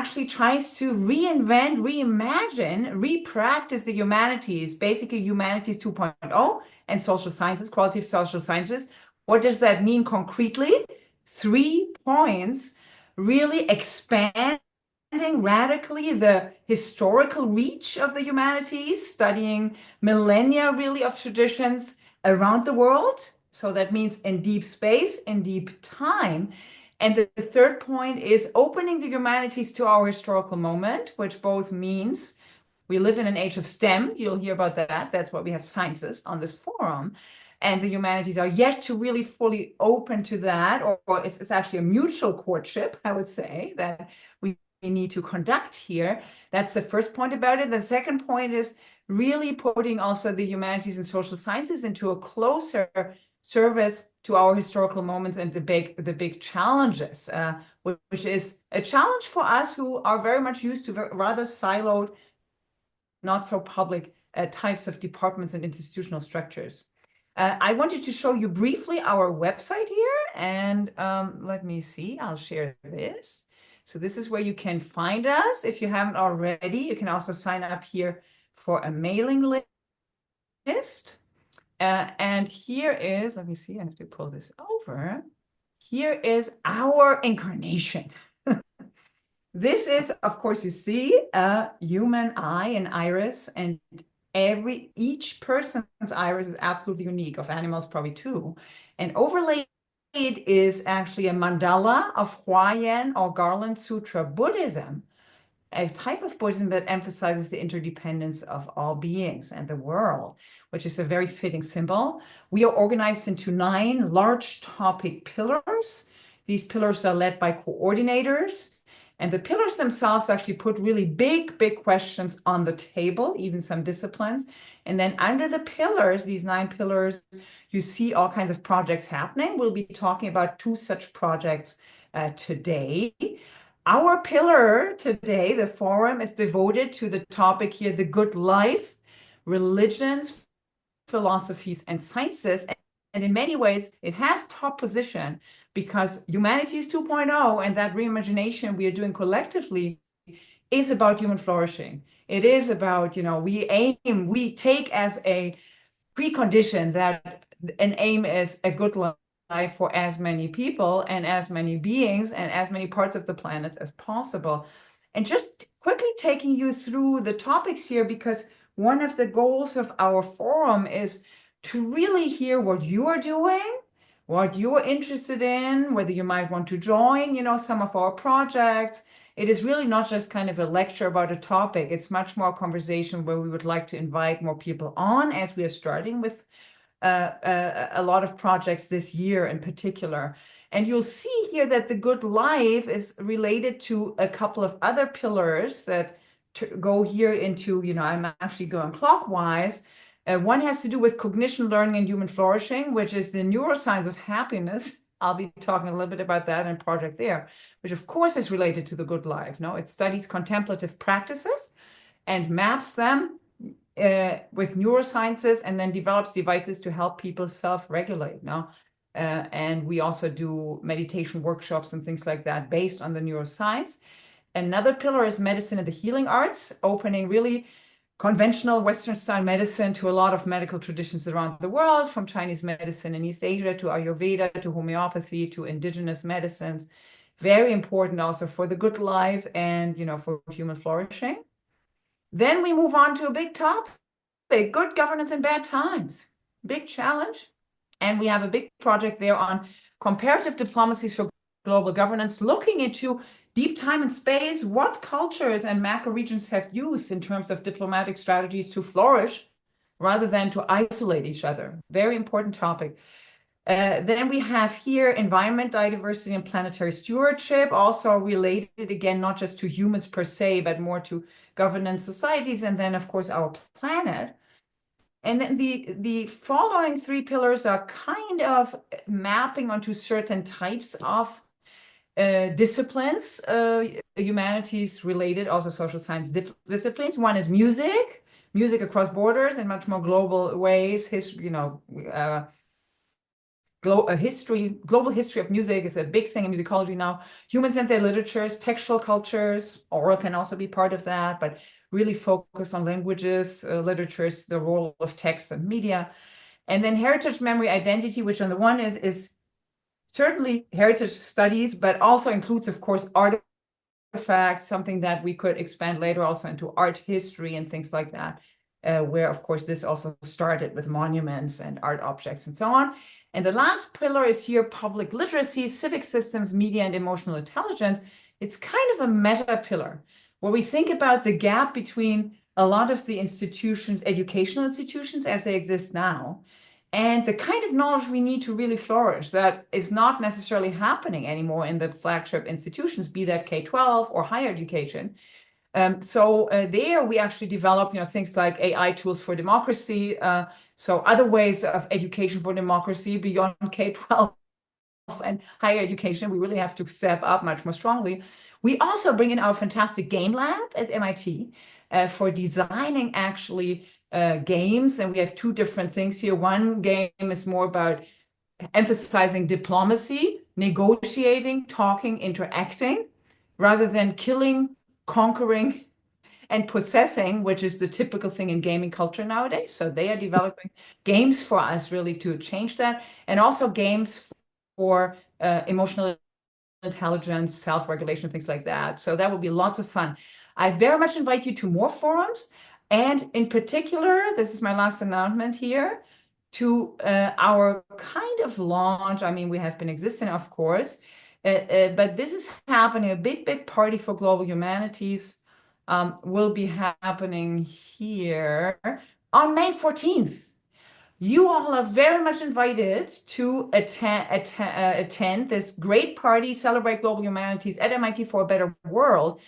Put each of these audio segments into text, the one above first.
actually tries to reinvent, reimagine, repractice the humanities, basically humanities 2.0 and social sciences, qualitative social sciences. What does that mean concretely? 3 points: really expanding radically the historical reach of the humanities, studying millennia really of traditions around the world. So that means in deep space, in deep time. And the third point is opening the humanities to our historical moment, which both means we live in an age of STEM. You'll hear about that. That's why we have sciences on this forum. And the humanities are yet to really fully open to that, or it's actually a mutual courtship, I would say, that we need to conduct here. That's the first point about it. The second point is really putting also the humanities and social sciences into a closer service to our historical moments and the big challenges, which is a challenge for us who are very much used to rather siloed, not so public types of departments and institutional structures. I wanted to show you briefly our website here, and let me see, I'll share this. So this is where you can find us. If you haven't already, you can also sign up here for a mailing list. And here is, let me see, I have to pull this over. Here is our incarnation. This is, of course, you see a human eye, an iris, and each person's iris is absolutely unique, of animals probably too. And overlaid is actually a mandala of Huayan or Garland Sutra Buddhism, a type of Buddhism that emphasizes the interdependence of all beings and the world, which is a very fitting symbol. We are organized into 9 large topic pillars. These pillars are led by coordinators. And the pillars themselves actually put really big questions on the table, even some disciplines. And then under the pillars, these 9 pillars, you see all kinds of projects happening. We'll be talking about 2 such projects today. Our pillar today, the forum, is devoted to the topic here, the good life, religions, philosophies, and sciences. And in many ways, it has top position because Humanities 2.0 and that reimagination we are doing collectively is about human flourishing. It is about, we take as a precondition that an aim is a good life for as many people and as many beings and as many parts of the planet as possible. And just quickly taking you through the topics here, because one of the goals of our forum is to really hear what you are doing, what you're interested in, whether you might want to join, some of our projects. It is really not just kind of a lecture about a topic. It's much more a conversation where we would like to invite more people on, as we are starting with a lot of projects this year in particular. And you'll see here that the good life is related to a couple of other pillars that go here into, I'm actually going clockwise. One has to do with cognition, learning, and human flourishing, which is the neuroscience of happiness. I'll be talking a little bit about that in project there, which of course is related to the good life. No, it studies contemplative practices and maps them with neurosciences and then develops devices to help people self-regulate. No, and we also do meditation workshops and things like that based on the neuroscience. Another pillar is medicine and the healing arts, opening really conventional Western style medicine to a lot of medical traditions around the world, from Chinese medicine in East Asia to Ayurveda to homeopathy to indigenous medicines. Very important also for the good life and, for human flourishing. Then we move on to a big topic, good governance in bad times. Big challenge. And we have a big project there on comparative diplomacies for global governance, looking into deep time and space, what cultures and macro regions have used in terms of diplomatic strategies to flourish rather than to isolate each other. Very important topic. Then we have here environment, biodiversity, and planetary stewardship, also related again, not just to humans per se, but more to governance societies, and then of course our planet. And then the following 3 pillars are kind of mapping onto certain types of disciplines, humanities related, also social science disciplines. One is music across borders in much more global ways, history, global history of music is a big thing in musicology now. Human-centered literatures, textual cultures, oral can also be part of that, but really focus on languages, literatures, the role of text and media. And then heritage, memory, identity, which on the one is certainly heritage studies, but also includes, of course, artifacts, something that we could expand later also into art history and things like that, where, of course, this also started with monuments and art objects and so on. And the last pillar is here, public literacy, civic systems, media, and emotional intelligence. It's kind of a meta pillar where we think about the gap between a lot of the institutions, educational institutions as they exist now, and the kind of knowledge we need to really flourish that is not necessarily happening anymore in the flagship institutions, be that K-12 or higher education. So there we actually develop, things like AI tools for democracy. So other ways of education for democracy beyond K-12 and higher education, we really have to step up much more strongly. We also bring in our fantastic game lab at MIT for designing actually games. And we have two different things here. One game is more about emphasizing diplomacy, negotiating, talking, interacting, rather than killing, conquering, and possessing, which is the typical thing in gaming culture nowadays. So they are developing games for us really to change that, and also games for emotional intelligence, self-regulation, things like that. So that will be lots of fun. I very much invite you to more forums. And in particular, this is my last announcement here, to our kind of launch. I mean, we have been existing, of course, but this is happening, a big, big party for global humanities will be happening here on May 14th. You all are very much invited to attend this great party, Celebrate Global Humanities at MIT for a Better World.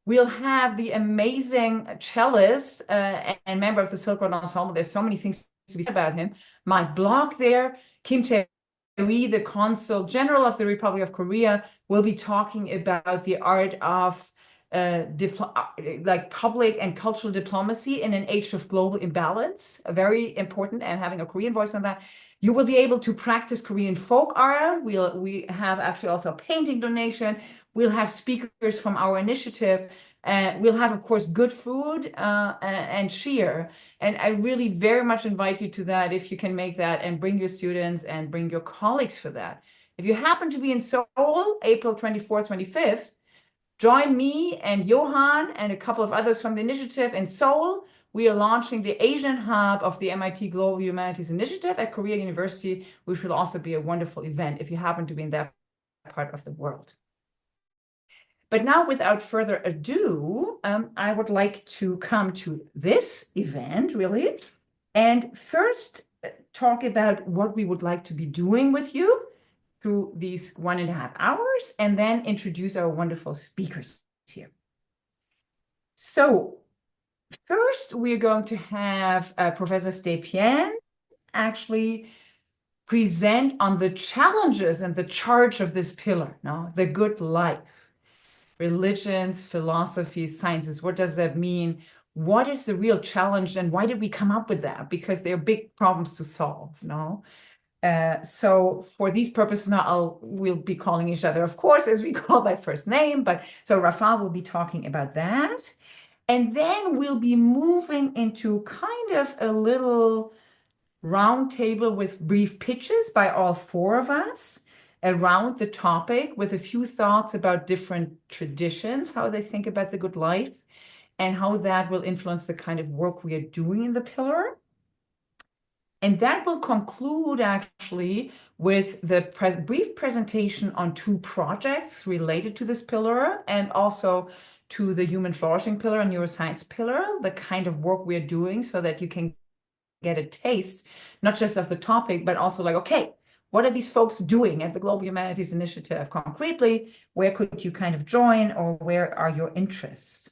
We'll have the amazing cellist and member of the Silk Road Ensemble. There's so many things to be said about him. Mike Block there, Kim Tae-ri, the Consul General of the Republic of Korea, will be talking about the art of like public and cultural diplomacy in an age of global imbalance, very important, and having a Korean voice on that. You will be able to practice Korean folk art. We have actually also a painting donation. We'll have speakers from our initiative. We'll have, of course, good food and cheer. And I really very much invite you to that if you can make that, and bring your students and bring your colleagues for that. If you happen to be in Seoul, April 24th, 25th, join me and Johan and a couple of others from the initiative in Seoul. We are launching the Asian hub of the MIT Global Humanities Initiative at Korea University, which will also be a wonderful event if you happen to be in that part of the world. But now, without further ado, I would like to come to this event, really, and first talk about what we would like to be doing with you through these 1.5 hours, and then introduce our wonderful speakers here. So first, we're going to have Professor Stepien actually present on the challenges and the charge of this pillar, the good life. Religions, philosophies, sciences, what does that mean? What is the real challenge, and why did we come up with that? Because they're big problems to solve, So for these purposes now, we'll be calling each other, of course, as we call by first name. But so Rafal will be talking about that. And then we'll be moving into kind of a little round table with brief pitches by all four of us around the topic, with a few thoughts about different traditions, how they think about the good life, and how that will influence the kind of work we are doing in the pillar. And that will conclude actually with the brief presentation on 2 projects related to this pillar, and also to the human flourishing pillar and neuroscience pillar, the kind of work we're doing, so that you can get a taste, not just of the topic, but also like, okay, what are these folks doing at the Global Humanities Initiative concretely? Where could you kind of join, or where are your interests?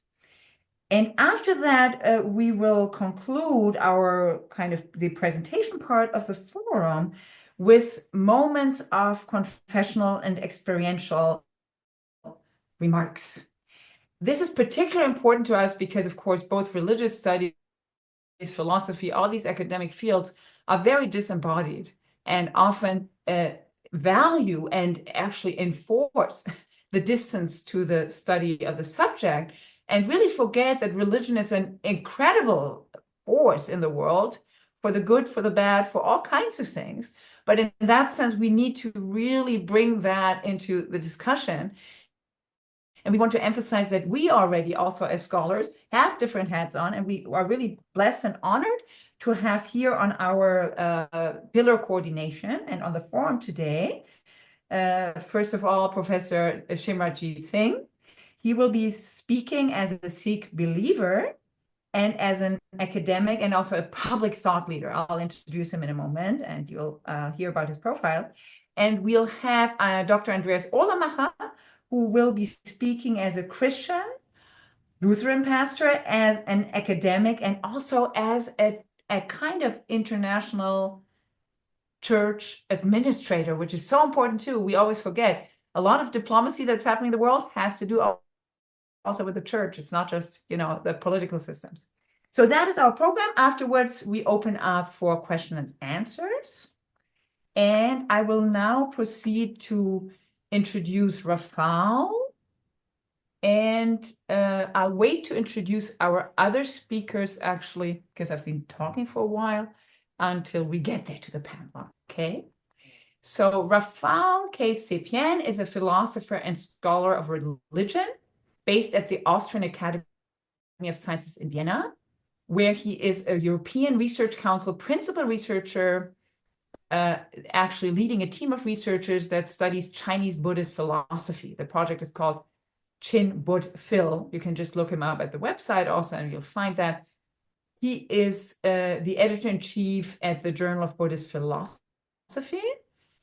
And after that, we will conclude our kind of the presentation part of the forum with moments of confessional and experiential remarks. This is particularly important to us because, of course, both religious studies, philosophy, all these academic fields are very disembodied and often value and actually enforce the distance to the study of the subject, and really forget that religion is an incredible force in the world for the good, for the bad, for all kinds of things. But in that sense, we need to really bring that into the discussion. And we want to emphasize that we already also as scholars have different hats on, and we are really blessed and honored to have here on our pillar coordination and on the forum today, first of all, Professor Shimrajit Singh. He will be speaking as a Sikh believer and as an academic and also a public thought leader. I'll introduce him in a moment, and you'll hear about his profile. And we'll have Dr. Andreas Ohlamacher, who will be speaking as a Christian, Lutheran pastor, as an academic, and also as a kind of international church administrator, which is so important too. We always forget a lot of diplomacy that's happening in the world has to do also with the church. It's not just, the political systems. So that is our program. Afterwards, we open up for questions and answers. And I will now proceed to introduce Rafal. And I'll wait to introduce our other speakers, actually, because I've been talking for a while, until we get there to the panel, okay? So Rafal K. Stepien is a philosopher and scholar of religion based at the Austrian Academy of Sciences in Vienna, where he is a European Research Council principal researcher, actually leading a team of researchers that studies Chinese Buddhist philosophy. The project is called Chin Bud Phil. You can just look him up at the website also, and you'll find that. He is the editor-in-chief at the Journal of Buddhist Philosophy.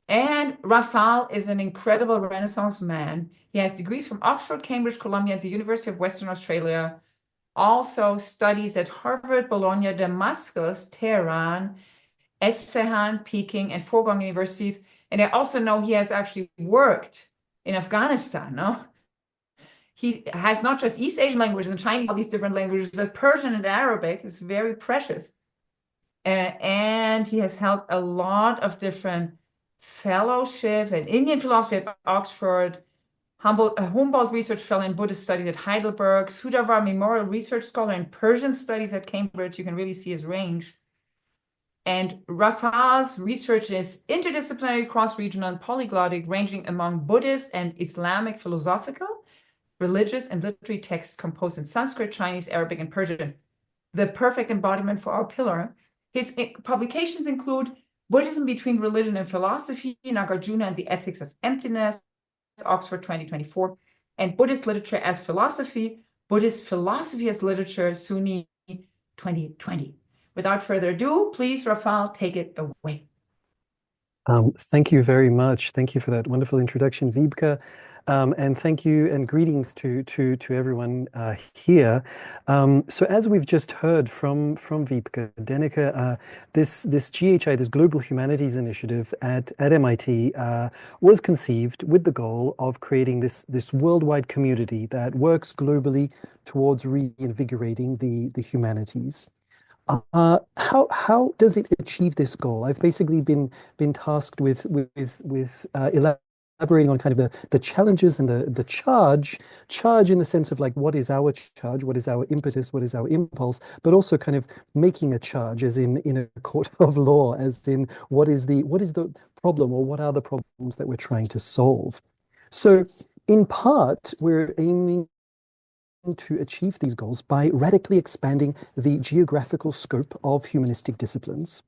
And Rafal is an incredible Renaissance man. He has degrees from Oxford, Cambridge, Columbia, and the University of Western Australia. Also studies at Harvard, Bologna, Damascus, Tehran, Esfahan, Peking, and Furgong universities. And I also know he has actually worked in Afghanistan, no? He has not just East Asian languages and Chinese, all these different languages, but Persian and Arabic is very precious. And he has held a lot of different fellowships in Indian philosophy at Oxford, Humboldt Research Fellow in Buddhist Studies at Heidelberg, Sudhavar Memorial Research Scholar in Persian Studies at Cambridge. You can really see his range. And Rafal's research is interdisciplinary, cross-regional, and polyglottic, ranging among Buddhist and Islamic philosophical, religious, and literary texts composed in Sanskrit, Chinese, Arabic, and Persian. The perfect embodiment for our pillar. His publications include Buddhism Between Religion and Philosophy, Nagarjuna and the Ethics of Emptiness, Oxford 2024, and Buddhist Literature as Philosophy, Buddhist Philosophy as Literature, SUNY 2020. Without further ado, please, Rafal, take it away. Thank you very much. Thank you for that wonderful introduction, Wiebke. And thank you and greetings to everyone here. So as we've just heard from Wiebke, Denneke, this GHI, this Global Humanities Initiative at MIT, was conceived with the goal of creating this worldwide community that works globally towards reinvigorating the humanities. How does it achieve this goal? I've basically been tasked with elaborating on kind of the challenges and the charge in the sense of like, what is our charge, what is our impetus, what is our impulse, but also kind of making a charge as in a court of law, as in what is the problem, or what are the problems that we're trying to solve. So in part, we're aiming to achieve these goals by radically expanding the geographical scope of humanistic disciplines.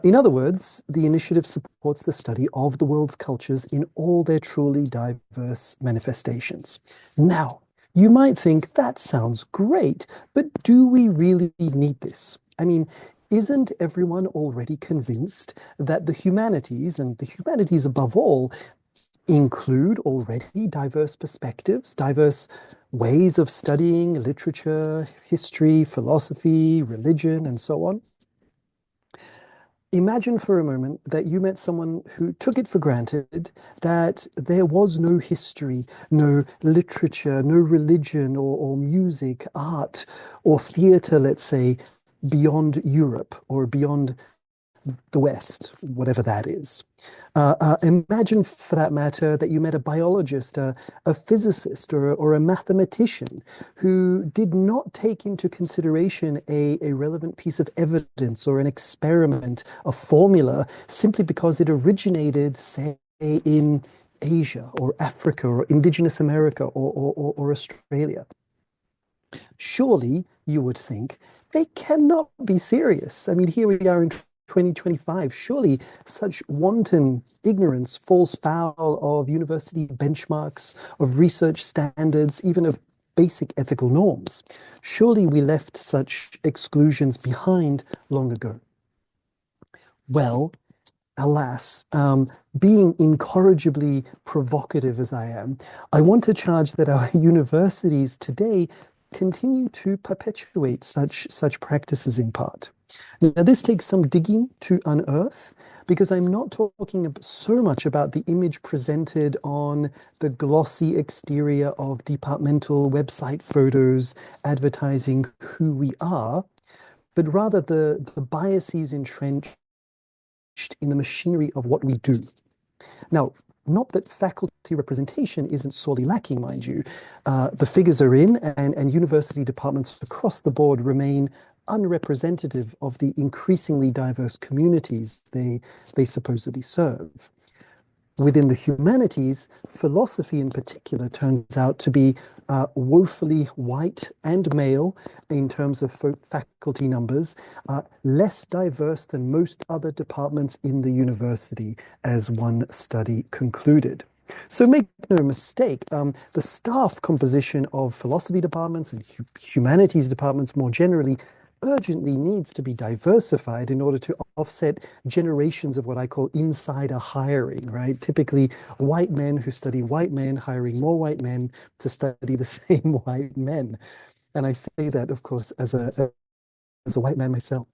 In other words, the initiative supports the study of the world's cultures in all their truly diverse manifestations. Now, you might think that sounds great, but do we really need this? I mean, isn't everyone already convinced that the humanities, and the humanities above all, include already diverse perspectives, diverse ways of studying literature, history, philosophy, religion, and so on? Imagine for a moment that you met someone who took it for granted that there was no history, no literature, no religion or music, art, or theater, let's say, beyond Europe or beyond the West, whatever that is. Imagine, for that matter, that you met a biologist, a physicist, or a mathematician who did not take into consideration a relevant piece of evidence or an experiment, a formula, simply because it originated, say, in Asia or Africa or indigenous America or Australia. Surely you would think they cannot be serious. I mean, here we are in 2025. Surely such wanton ignorance falls foul of university benchmarks, of research standards, even of basic ethical norms. Surely we left such exclusions behind long ago. Well, alas, being incorrigibly provocative as I am, I want to charge that our universities today continue to perpetuate such practices in part. Now, this takes some digging to unearth because I'm not talking so much about the image presented on the glossy exterior of departmental website photos advertising who we are, but rather the biases entrenched in the machinery of what we do. Now, not that faculty representation isn't sorely lacking, mind you. The figures are in, and university departments across the board remain unrepresentative of the increasingly diverse communities they supposedly serve. Within the humanities, philosophy in particular turns out to be woefully white and male in terms of faculty numbers, less diverse than most other departments in the university, as one study concluded. So make no mistake, the staff composition of philosophy departments and humanities departments more generally urgently needs to be diversified in order to offset generations of what I call insider hiring, right? Typically, white men who study white men hiring more white men to study the same white men. And I say that, of course, as a white man myself.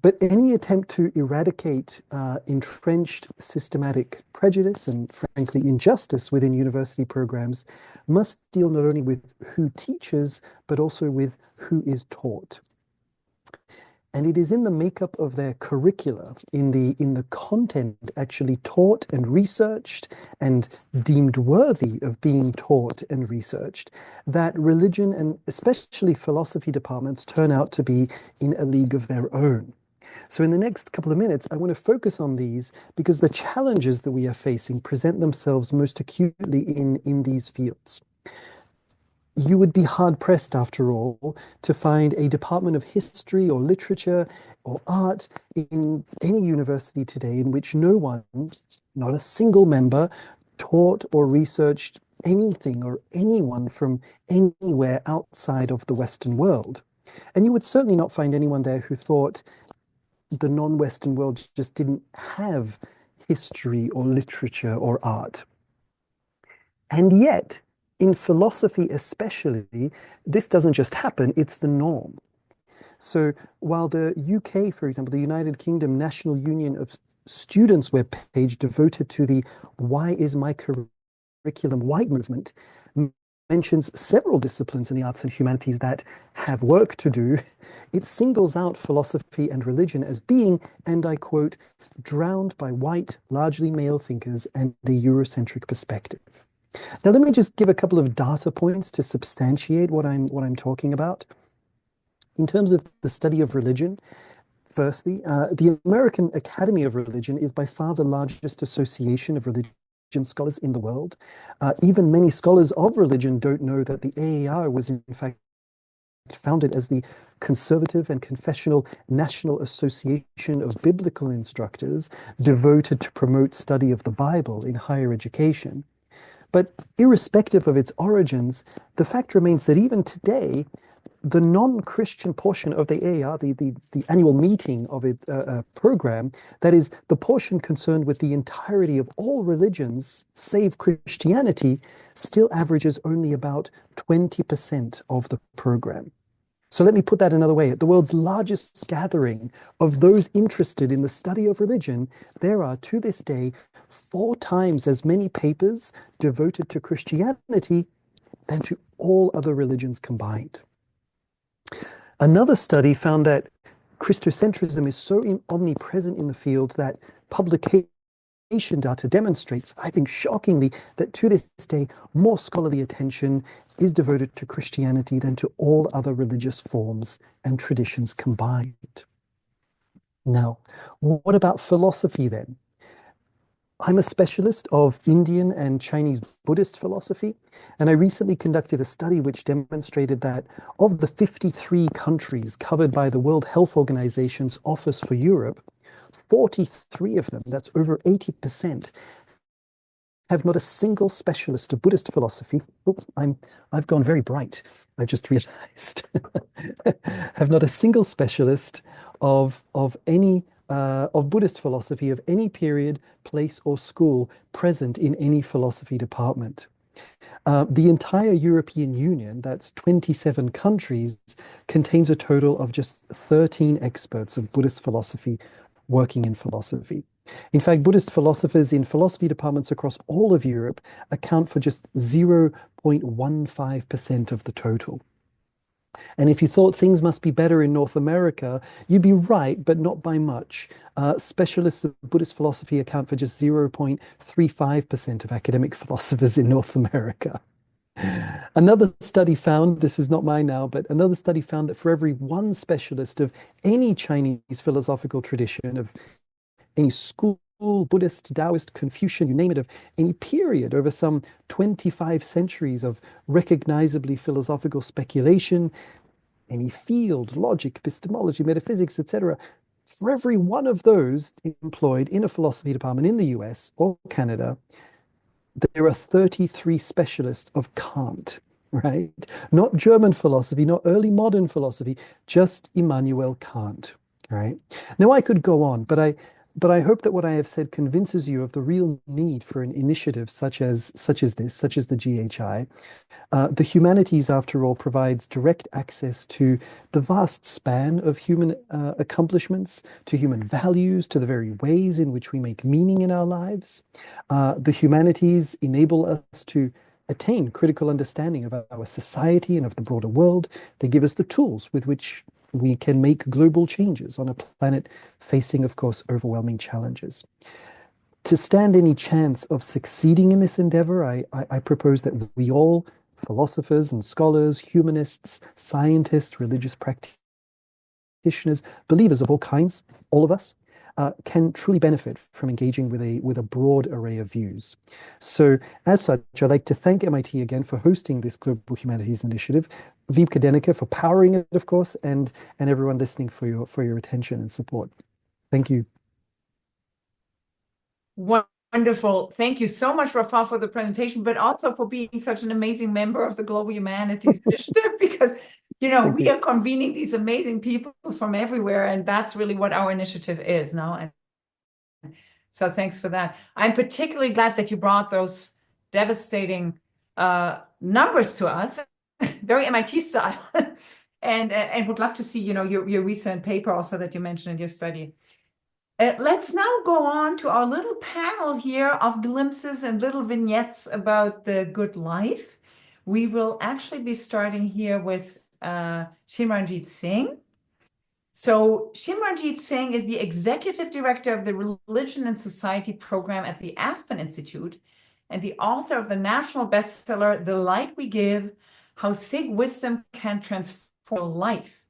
But any attempt to eradicate entrenched systematic prejudice and, frankly, injustice within university programs must deal not only with who teaches, but also with who is taught. And it is in the makeup of their curricula, in the content actually taught and researched and deemed worthy of being taught and researched, that religion and especially philosophy departments turn out to be in a league of their own. So in the next couple of minutes, I want to focus on these because the challenges that we are facing present themselves most acutely in these fields. You would be hard pressed, after all, to find a department of history or literature or art in any university today in which no one, not a single member, taught or researched anything or anyone from anywhere outside of the Western world. And you would certainly not find anyone there who thought the non-Western world just didn't have history or literature or art. And yet, in philosophy especially, this doesn't just happen, it's the norm. So while the UK, for example, the United Kingdom National Union of Students webpage devoted to the Why is My Curriculum White movement mentions several disciplines in the arts and humanities that have work to do, it singles out philosophy and religion as being, and I quote, drowned by white, largely male thinkers and a Eurocentric perspective. Now, let me just give a couple of data points to substantiate what I'm talking about. In terms of the study of religion, firstly, the American Academy of Religion is by far the largest association of religion scholars in the world. Even many scholars of religion don't know that the AAR was in fact founded as the Conservative and Confessional National Association of Biblical Instructors, devoted to promote study of the Bible in higher education. But irrespective of its origins, the fact remains that even today, the non-Christian portion of the AAR, the annual meeting of it program, that is the portion concerned with the entirety of all religions, save Christianity, still averages only about 20% of the program. So let me put that another way. At the world's largest gathering of those interested in the study of religion, there are, to this day, 4 times as many papers devoted to Christianity than to all other religions combined. Another study found that Christocentrism is so omnipresent in the field that publication data demonstrates, I think shockingly, that to this day, more scholarly attention is devoted to Christianity than to all other religious forms and traditions combined. Now, what about philosophy then? I'm a specialist of Indian and Chinese Buddhist philosophy, and I recently conducted a study which demonstrated that of the 53 countries covered by the World Health Organization's Office for Europe, 43 of them, that's over 80%, have not a single specialist of Buddhist philosophy. Oops, I've gone very bright. I just realized. Have not a single specialist of any of Buddhist philosophy of any period, place, or school present in any philosophy department. The entire European Union, that's 27 countries, contains a total of just 13 experts of Buddhist philosophy working in philosophy. In fact, Buddhist philosophers in philosophy departments across all of Europe account for just 0.15% of the total. And if you thought things must be better in North America, you'd be right, but not by much. Specialists of Buddhist philosophy account for just 0.35% of academic philosophers in North America. Another study found, this is not mine now, but another study found that for every one specialist of any Chinese philosophical tradition, of any school, Buddhist, Taoist, Confucian, you name it, of any period over some 25 centuries of recognizably philosophical speculation, any field, logic, epistemology, metaphysics, etc. For every one of those employed in a philosophy department in the US or Canada, there are 33 specialists of Kant, right? Not German philosophy, not early modern philosophy, just Immanuel Kant, right? Now I could go on, but I hope that what I have said convinces you of the real need for an initiative such as this, such as the GHI. The humanities, after all, provides direct access to the vast span of human accomplishments, to human values, to the very ways in which we make meaning in our lives. The humanities enable us to attain critical understanding of our society and of the broader world. They give us the tools with which we can make global changes on a planet facing, of course, overwhelming challenges. To stand any chance of succeeding in this endeavor, I propose that we all, philosophers and scholars, humanists, scientists, religious practitioners, believers of all kinds, all of us, can truly benefit from engaging with a broad array of views. So, as such, I'd like to thank MIT again for hosting this Global Humanities Initiative, Wiebke Denneke for powering it, of course, and everyone listening for your attention and support. Thank you. Wonderful. Thank you so much, Rafal, for the presentation, but also for being such an amazing member of the Global Humanities Initiative, because, we are convening these amazing people from everywhere, and that's really what our initiative is now. And so thanks for that. I'm particularly glad that you brought those devastating numbers to us, very MIT style, and would love to see, your recent paper also that you mentioned in your study. Let's now go on to our little panel here of glimpses and little vignettes about the good life. We will actually be starting here with Shimranjit Singh. So Shimranjit Singh is the executive director of the Religion and Society program at the Aspen Institute and the author of the national bestseller, The Light We Give, How Sikh Wisdom Can Transform Life.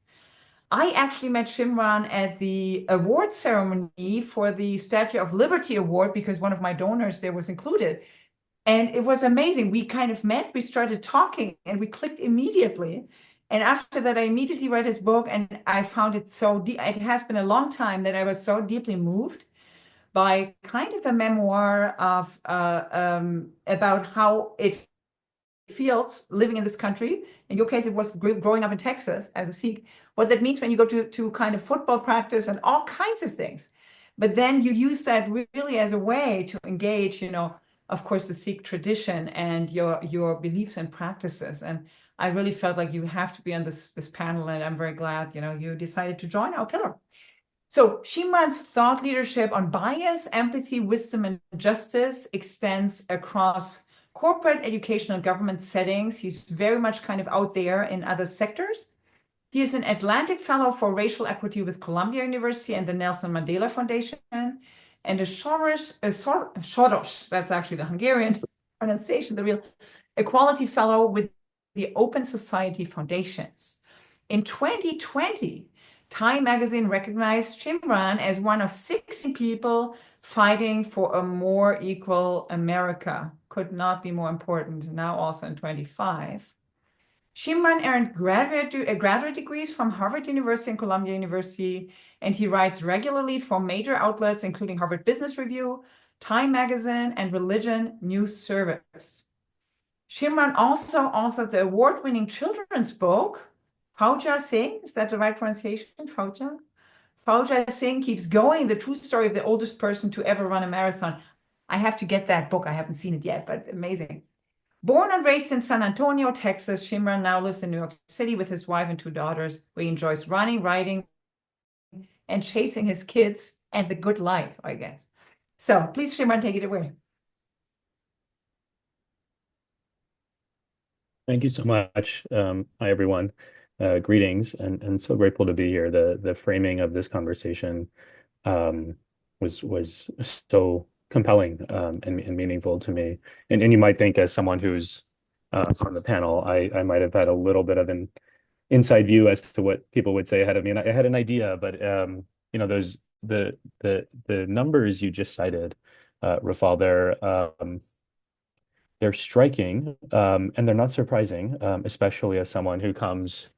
I actually met Shimran at the award ceremony for the Statue of Liberty Award because one of my donors there was included. And it was amazing. We kind of met, we started talking, and we clicked immediately. And after that, I immediately read his book, and I found it so deep. It has been a long time that I was so deeply moved by kind of a memoir of about how it feels living in this country. In your case, it was growing up in Texas as a Sikh. What that means when you go to kind of football practice and all kinds of things. But then you use that really as a way to engage, of course, the Sikh tradition and your beliefs and practices. And I really felt like you have to be on this panel, and I'm very glad, you decided to join our pillar. So Shimran's thought leadership on bias, empathy, wisdom, and justice extends across corporate, educational, government settings. He's very much kind of out there in other sectors. He is an Atlantic Fellow for Racial Equity with Columbia University and the Nelson Mandela Foundation, and a Soros, that's actually the Hungarian pronunciation, the real Equality Fellow with the Open Society Foundations. In 2020, Time magazine recognized Shimran as one of 60 people fighting for a more equal America. Could not be more important. Now also in 25. Shimran earned graduate degrees from Harvard University and Columbia University, and he writes regularly for major outlets, including Harvard Business Review, Time Magazine, and Religion News Service. Shimran also authored the award-winning children's book, Fauja Singh, is that the right pronunciation, Fauja? Fauja Singh Keeps Going, the true story of the oldest person to ever run a marathon. I have to get that book. I haven't seen it yet, but amazing. Born and raised in San Antonio, Texas, Shimran now lives in New York City with his wife and two daughters, where he enjoys running, riding, and chasing his kids and the good life, I guess. So please, Shimran, take it away. Thank you so much. Hi, everyone. Greetings, and so grateful to be here. The framing of this conversation um, was so compelling and meaningful to me. And you might think, as someone who's on the panel, I might have had a little bit of an inside view as to what people would say ahead of me, and I had an idea, but those the numbers you just cited, Rafal, they're striking, and they're not surprising, especially as someone who comes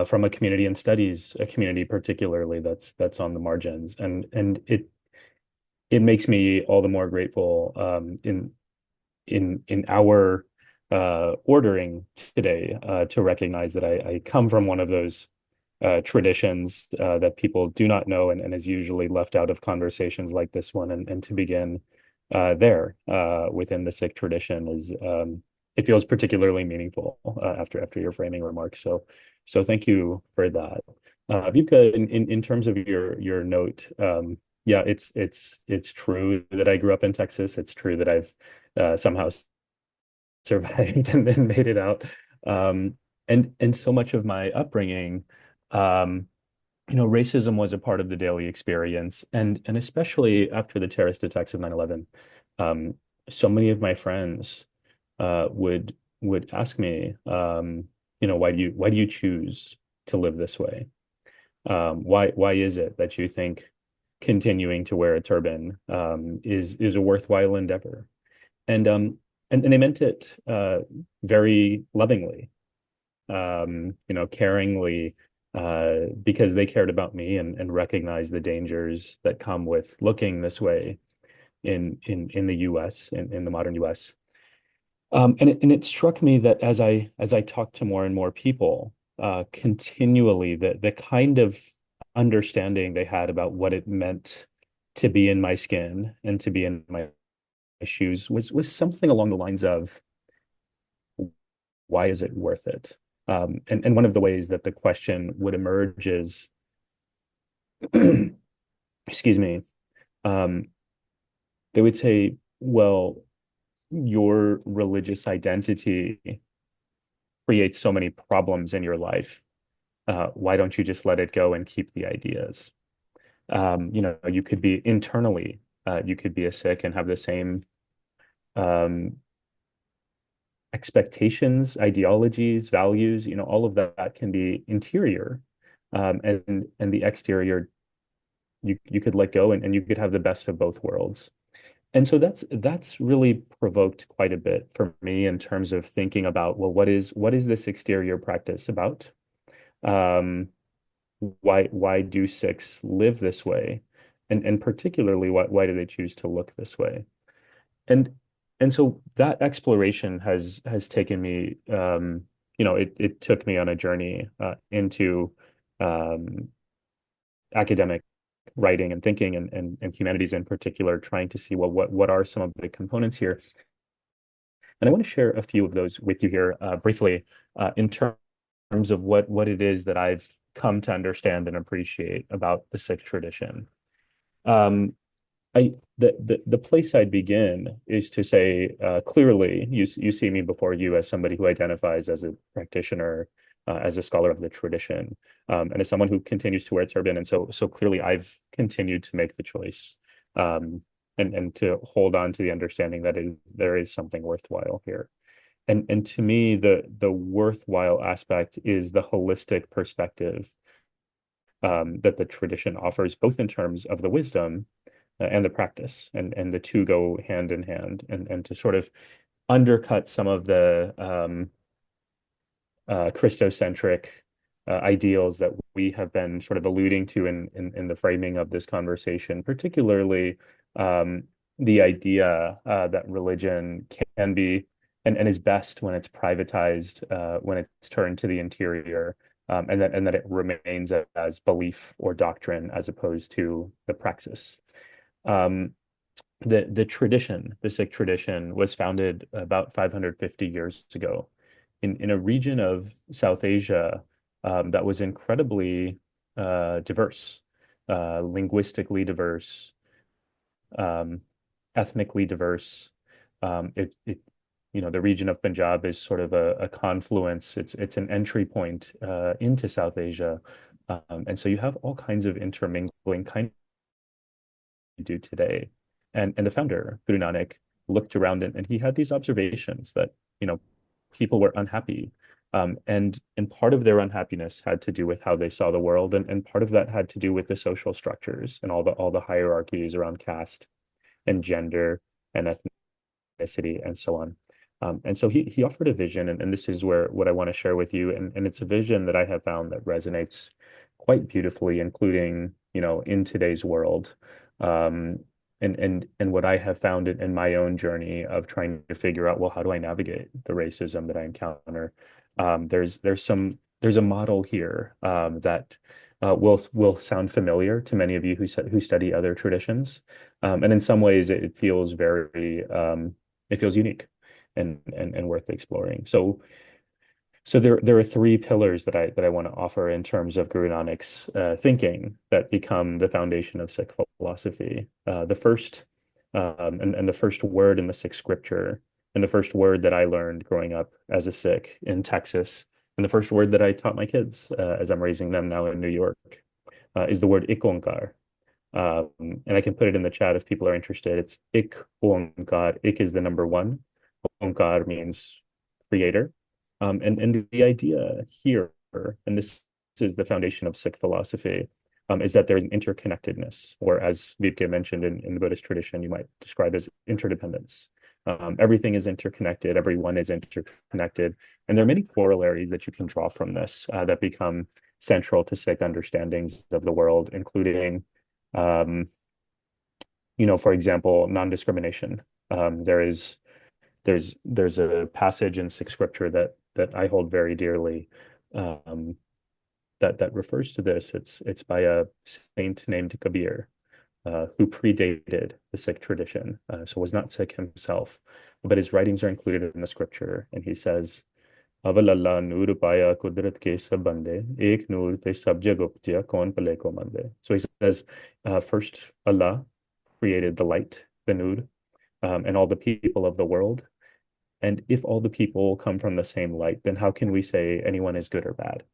from a community and studies a community particularly that's on the margins, and it makes me all the more grateful in our ordering today to recognize that I come from one of those traditions that people do not know and is usually left out of conversations like this one, and to begin there within the Sikh tradition is it feels particularly meaningful after your framing remarks. So thank you for that. Vivka, in terms of your note, yeah, it's true that I grew up in Texas. It's true that I've somehow survived and then made it out. And so much of my upbringing, racism was a part of the daily experience, and especially after the terrorist attacks of 9/11, so many of my friends would ask me, why do you choose to live this way? Why is it that you think continuing to wear a turban is a worthwhile endeavor? And they meant it very lovingly, caringly, because they cared about me and recognized the dangers that come with looking this way in the U.S. in the modern U.S. And it struck me that as I talked to more and more people, continually the kind of understanding they had about what it meant to be in my skin and to be in my shoes was something along the lines of, why is it worth it? And one of the ways that the question would emerge is, excuse me, they would say, well, your religious identity creates so many problems in your life. Why don't you just let it go and keep the ideas? You could be internally, you could be a Sikh and have the same expectations, ideologies, values, all of that can be interior. And the exterior, you could let go and you could have the best of both worlds. And so that's really provoked quite a bit for me in terms of thinking about, well, what is this exterior practice about? Why do Sikhs live this way? And particularly, why do they choose to look this way? And so that exploration has taken me, it took me on a journey into academic writing and thinking and humanities in particular, trying to see, well, what are some of the components here? And I want to share a few of those with you here briefly in terms of what it is that I've come to understand and appreciate about the Sikh tradition. The place I'd begin is to say clearly, you see me before you as somebody who identifies as a practitioner as a scholar of the tradition, and as someone who continues to wear turban. And so clearly I've continued to make the choice, and to hold on to the understanding that there is something worthwhile here. And to me, the worthwhile aspect is the holistic perspective, that the tradition offers, both in terms of the wisdom, and the practice, and the two go hand in hand, and to sort of undercut some of the Christocentric ideals that we have been sort of alluding to in the framing of this conversation, particularly the idea that religion can be and is best when it's privatized, when it's turned to the interior, and that it remains as belief or doctrine as opposed to the praxis. Um, the tradition, the Sikh tradition, was founded about 550 years ago in a region of South Asia, that was incredibly diverse, linguistically diverse, um, ethnically diverse. It the region of Punjab is sort of a confluence. It's an entry point into South Asia, and so you have all kinds of intermingling, kind of do today. And the founder, Guru Nanak, looked around, and he had these observations that people were unhappy. And part of their unhappiness had to do with how they saw the world, and part of that had to do with the social structures and all the hierarchies around caste and gender and ethnicity and so on. And so he offered a vision, and this is where what I want to share with you, and it's a vision that I have found that resonates quite beautifully, including in today's world. Um, and what I have found in my own journey of trying to figure out, well, how do I navigate the racism that I encounter? There's a model here, that will sound familiar to many of you who study other traditions, and in some ways it feels very it feels unique and worth exploring. So there are three pillars that I want to offer in terms of Guru Nanak's thinking that become the foundation of Sikh philosophy. The first, and the first word in the Sikh scripture, and the first word that I learned growing up as a Sikh in Texas, and the first word that I taught my kids as I'm raising them now in New York, is the word ik onkar. And I can put it in the chat if people are interested. It's ik onkar. Ik is the number one. Onkar means creator. And the idea here, and this is the foundation of Sikh philosophy, is that there's an interconnectedness, or as Vibke mentioned in the Buddhist tradition, you might describe as interdependence. Everything is interconnected, everyone is interconnected. And there are many corollaries that you can draw from this that become central to Sikh understandings of the world, including, for example, non-discrimination. There's a passage in Sikh scripture that I hold very dearly, that refers to this. It's by a saint named Kabir, who predated the Sikh tradition, so was not Sikh himself, but his writings are included in the scripture, and he says, "Aval Allah noor paya kudrat ke sab bande, ek noor te sab jag upja, kaun pale ko mande." So he says, first Allah created the light, the noor, and all the people of the world. And if all the people come from the same light, then how can we say anyone is good or bad?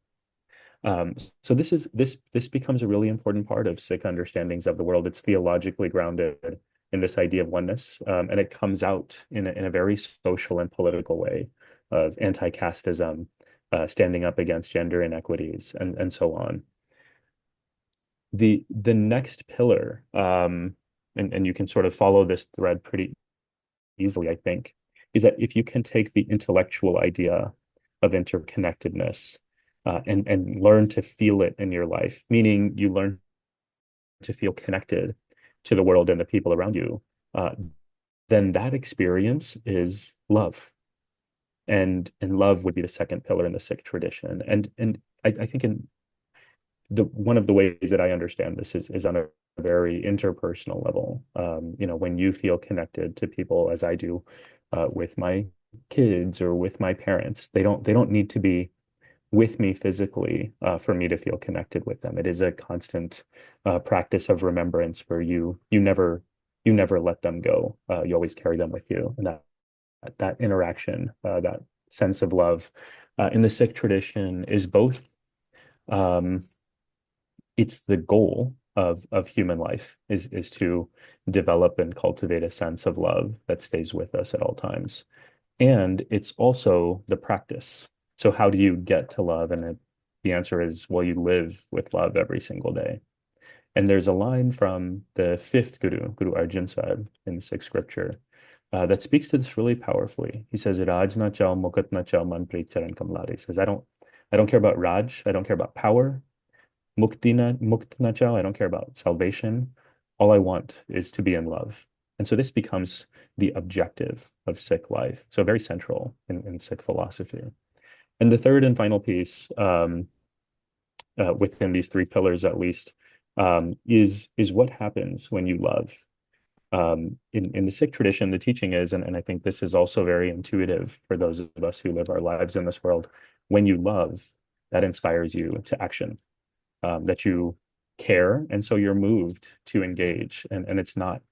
So this becomes a really important part of Sikh understandings of the world. It's theologically grounded in this idea of oneness, and it comes out in a very social and political way of anti-casteism, standing up against gender inequities, and so on. The next pillar, and you can sort of follow this thread pretty easily, I think, is that if you can take the intellectual idea of interconnectedness, and learn to feel it in your life, meaning you learn to feel connected to the world and the people around you, then that experience is love. And love would be the second pillar in the Sikh tradition. And I think one of the ways that I understand this is on a very interpersonal level. When you feel connected to people, as I do, with my kids or with my parents, they don't need to be with me physically for me to feel connected with them. It is a constant practice of remembrance where you never let them go. You always carry them with you, and that interaction, that sense of love, in the Sikh tradition is both um, it's the goal of human life is to develop and cultivate a sense of love that stays with us at all times. And it's also the practice. So how do you get to love? And the answer is, well, you live with love every single day. And there's a line from the fifth Guru, Guru Arjan Sahib, in the Sikh scripture, that speaks to this really powerfully. He says, "Raj na chao, mukat na chao, manpreet charan kamlare." He says, I don't care about Raj. I don't care about power. Mukt na chao. I don't care about salvation. All I want is to be in love. And so this becomes the objective of Sikh life. So very central in Sikh philosophy. And the third and final piece, within these three pillars at least, is what happens when you love. In the Sikh tradition, the teaching is, and I think this is also very intuitive for those of us who live our lives in this world, when you love, that inspires you to action, that you care, and so you're moved to engage. And it's not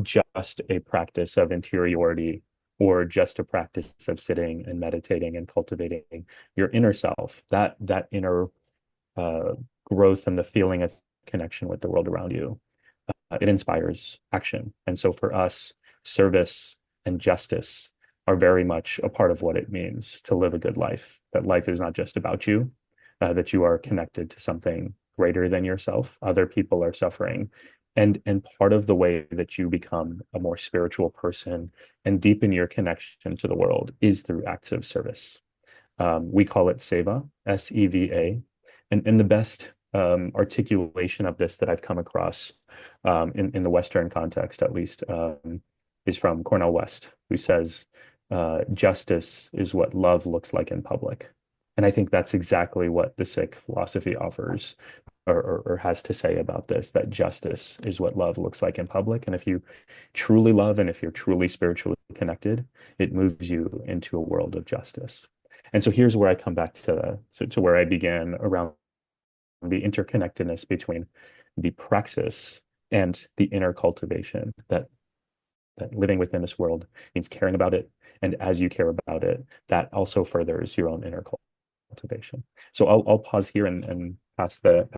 just a practice of interiority or just a practice of sitting and meditating and cultivating your inner self, that inner uh, growth and the feeling of connection with the world around you. It inspires action. And so for us, service and justice are very much a part of what it means to live a good life, that life is not just about you, that you are connected to something greater than yourself. Other people are suffering. And part of the way that you become a more spiritual person and deepen your connection to the world is through acts of service. We call it seva, S-E-V-A. And the best articulation of this that I've come across in the Western context, at least, is from Cornel West, who says, justice is what love looks like in public. And I think that's exactly what the Sikh philosophy offers or has to say about this, that justice is what love looks like in public. And if you truly love and if you're truly spiritually connected, it moves you into a world of justice. And so here's where I come back to where I began around the interconnectedness between the praxis and the inner cultivation that living within this world means caring about it. And as you care about it, that also furthers your own inner cultivation. So I'll pause here and pass the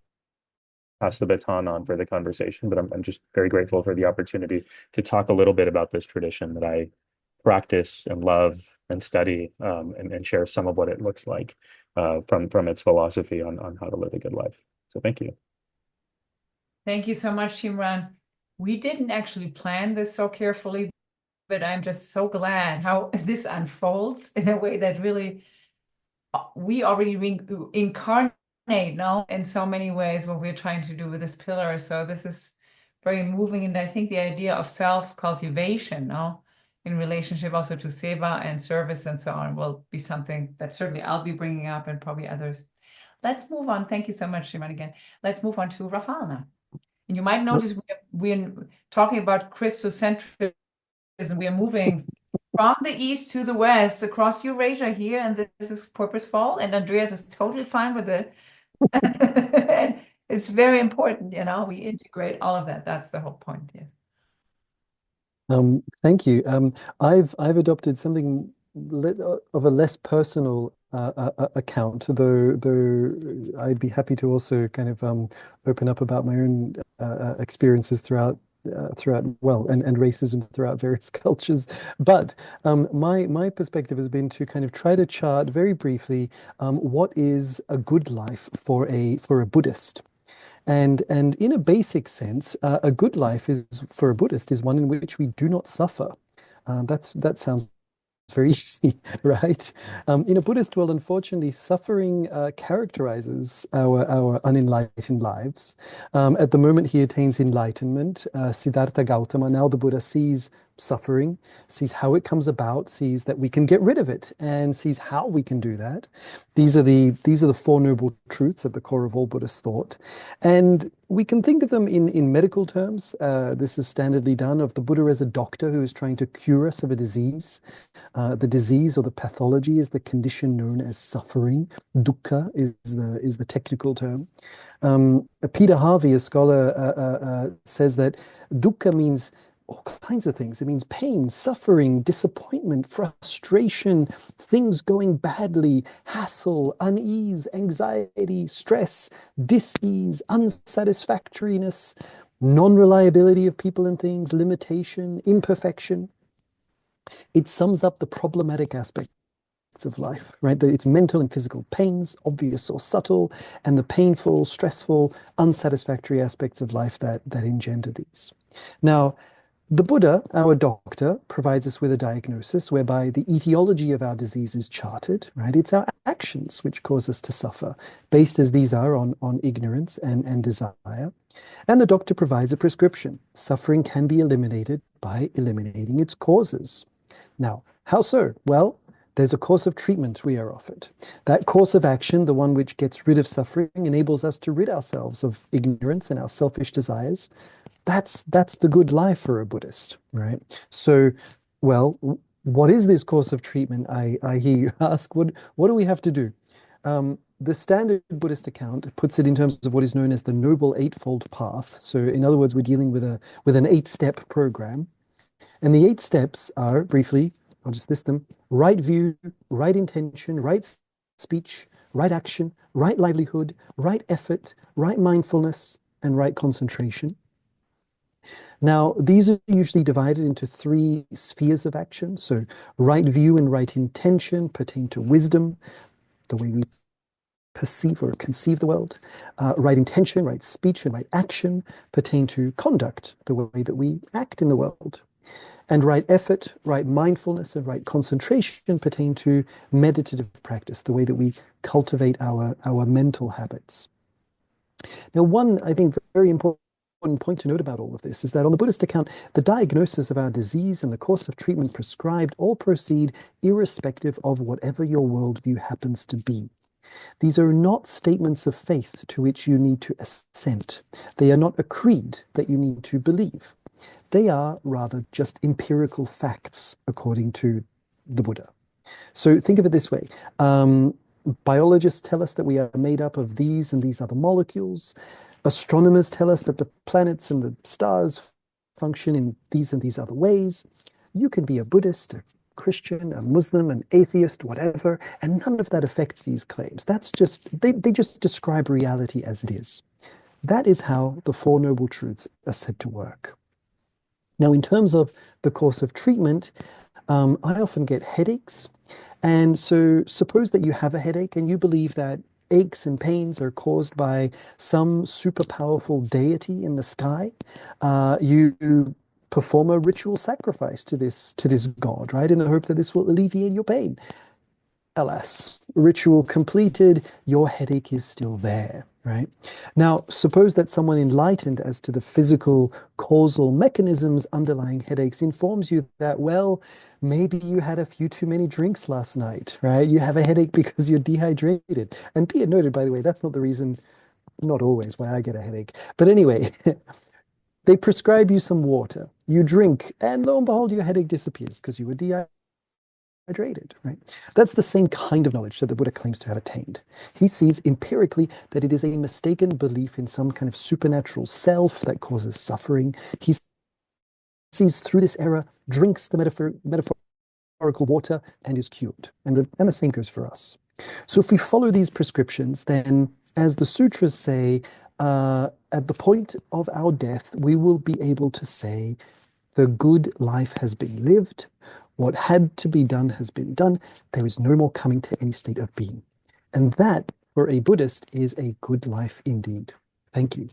baton on for the conversation, but I'm just very grateful for the opportunity to talk a little bit about this tradition that I practice and love and study, and share some of what it looks like from its philosophy on how to live a good life. So thank you. Thank you so much, Shimran. We didn't actually plan this so carefully, but I'm just so glad how this unfolds in a way that really we already incarnate now in so many ways what we're trying to do with this pillar. So this is very moving. And I think the idea of self-cultivation now in relationship also to seva and service and so on will be something that certainly I'll be bringing up and probably others. Let's move on. Thank you so much, Shimon, again. Let's move on to Rafal now. And you might notice we're talking about Christocentrism. We are moving from the east to the west across Eurasia here, and this is purposeful, and Andreas is totally fine with it. And it's very important, we integrate all of that. That's the whole point, yeah. Thank you. I've adopted something of a less personal account, though I'd be happy to also kind of open up about my own experiences throughout and racism throughout various cultures. But my perspective has been to kind of try to chart very briefly what is a good life for a Buddhist. And in a basic sense, a good life is for a Buddhist is one in which we do not suffer. That sounds very easy, right? In a Buddhist world, unfortunately, suffering characterizes our unenlightened lives. At the moment he attains enlightenment, Siddhartha Gautama, now the Buddha, sees suffering, sees how it comes about, sees that we can get rid of it, and sees how we can do that. These are the Four Noble Truths at the core of all Buddhist thought. And we can think of them in medical terms. This is standardly done of the Buddha as a doctor who is trying to cure us of a disease. The disease or the pathology is the condition known as suffering. Dukkha is the technical term. Peter Harvey, a scholar, says that dukkha means all kinds of things. It means pain, suffering, disappointment, frustration, things going badly, hassle, unease, anxiety, stress, dis-ease, unsatisfactoriness, non-reliability of people and things, limitation, imperfection. It sums up the problematic aspects of life, right? It's mental and physical pains, obvious or subtle, and the painful, stressful, unsatisfactory aspects of life that engender these. Now, the Buddha, our doctor, provides us with a diagnosis whereby the etiology of our disease is charted, right? It's our actions which cause us to suffer, based as these are on ignorance and desire. And the doctor provides a prescription. Suffering can be eliminated by eliminating its causes. Now, how so? Well, there's a course of treatment we are offered. That course of action, the one which gets rid of suffering, enables us to rid ourselves of ignorance and our selfish desires. That's the good life for a Buddhist, right? So, well, what is this course of treatment? I hear you ask. What do we have to do? The standard Buddhist account puts it in terms of what is known as the Noble Eightfold Path. So, in other words, we're dealing with an 8-step program. And the 8 steps are, briefly, I'll just list them: right view, right intention, right speech, right action, right livelihood, right effort, right mindfulness, and right concentration. Now, these are usually divided into 3 spheres of action. So, right view and right intention pertain to wisdom, the way we perceive or conceive the world. Right intention, right speech, and right action pertain to conduct, the way that we act in the world. And right effort, right mindfulness, and right concentration pertain to meditative practice, the way that we cultivate our mental habits. Now, one, I think, very important point to note about all of this is that on the Buddhist account, the diagnosis of our disease and the course of treatment prescribed all proceed irrespective of whatever your worldview happens to be. These are not statements of faith to which you need to assent. They are not a creed that you need to believe. They are rather just empirical facts, according to the Buddha. So think of it this way. Biologists tell us that we are made up of these and these other molecules. Astronomers tell us that the planets and the stars function in these and these other ways. You can be a Buddhist, a Christian, a Muslim, an atheist, whatever, and none of that affects these claims. That's just, they just describe reality as it is. That is how the Four Noble Truths are said to work. Now, in terms of the course of treatment, I often get headaches. And so suppose that you have a headache and you believe that aches and pains are caused by some super powerful deity in the sky. You perform a ritual sacrifice to this god, right, in the hope that this will alleviate your pain. Alas, ritual completed, your headache is still there, right? Now, suppose that someone enlightened as to the physical causal mechanisms underlying headaches informs you that, well, maybe you had a few too many drinks last night, right? You have a headache because you're dehydrated. And be it noted, by the way, that's not the reason, not always, why I get a headache. But anyway, they prescribe you some water. You drink, and lo and behold, your headache disappears because you were dehydrated. Right? That's the same kind of knowledge that the Buddha claims to have attained. He sees empirically that it is a mistaken belief in some kind of supernatural self that causes suffering. He sees through this error, drinks the metaphorical water, and is cured. And the same goes for us. So if we follow these prescriptions, then, as the sutras say, at the point of our death, we will be able to say, the good life has been lived. What had to be done has been done. There is no more coming to any state of being. And that, for a Buddhist, is a good life indeed. Thank you.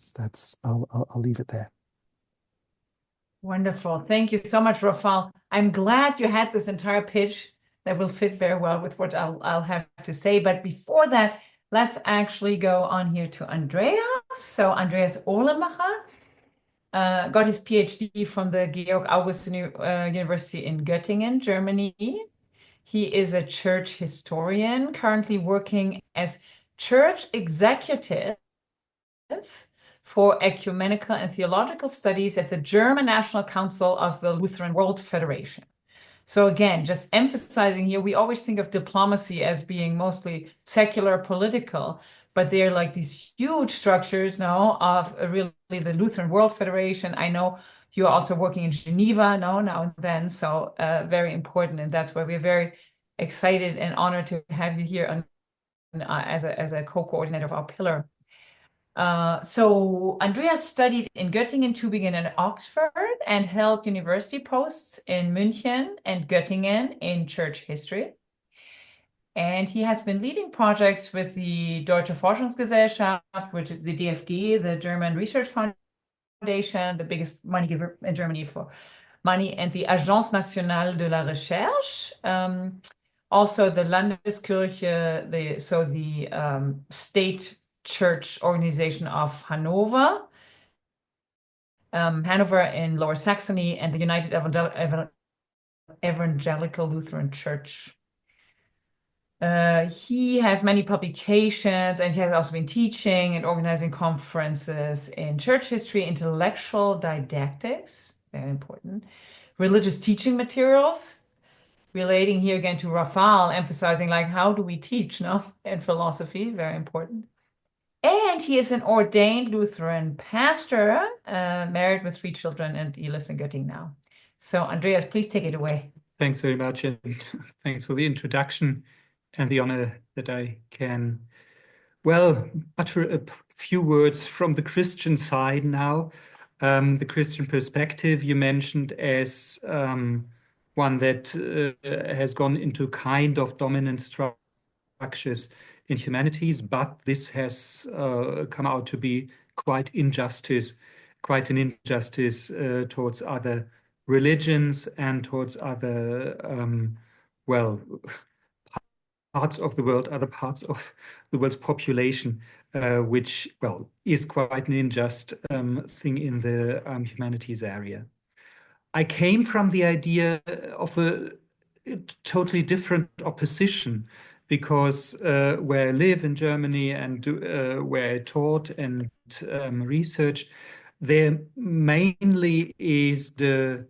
I'll leave it there. Wonderful. Thank you so much, Rafal. I'm glad you had this entire pitch that will fit very well with what I'll have to say. But before that, let's actually go on here to Andreas. So Andreas Ohlemacher got his PhD from the Georg August University in Göttingen, Germany. He is a church historian, currently working as church executive for ecumenical and theological studies at the German National Council of the Lutheran World Federation. So again, just emphasizing here, we always think of diplomacy as being mostly secular, political, but they're like these huge structures now of really the Lutheran World Federation. I know You're also working in Geneva now and then, so very important, and that's why we're very excited and honored to have you here as a co-coordinator of our pillar. So Andreas studied in Göttingen, Tübingen, and Oxford, and held university posts in München and Göttingen in church history. And he has been leading projects with the Deutsche Forschungsgesellschaft, which is the DFG, the German Research Foundation, the biggest money giver in Germany for money, and the Agence Nationale de la Recherche. Also the Landeskirche, the state church organization of Hanover, Hanover in Lower Saxony, and the United Evangelical Lutheran Church. He has many publications, and he has also been teaching and organizing conferences in church history, intellectual didactics, very important, religious teaching materials, relating here again to Raphael, emphasizing like how do we teach, no? And philosophy, very important. And he is an ordained Lutheran pastor, married with 3 children, and he lives in Göttingen now. So Andreas, please take it away. Thanks very much, and thanks for the introduction and the honor that I can, well, utter a few words from the Christian side now. The Christian perspective you mentioned as one that has gone into kind of dominant structures in humanities, but this has come out to be quite an injustice towards other religions and towards other, well, parts of the world, other parts of the world's population, which, well, is quite an unjust thing in the humanities area. I came from the idea of a totally different opposition because where I live in Germany and where I taught and researched, there mainly is the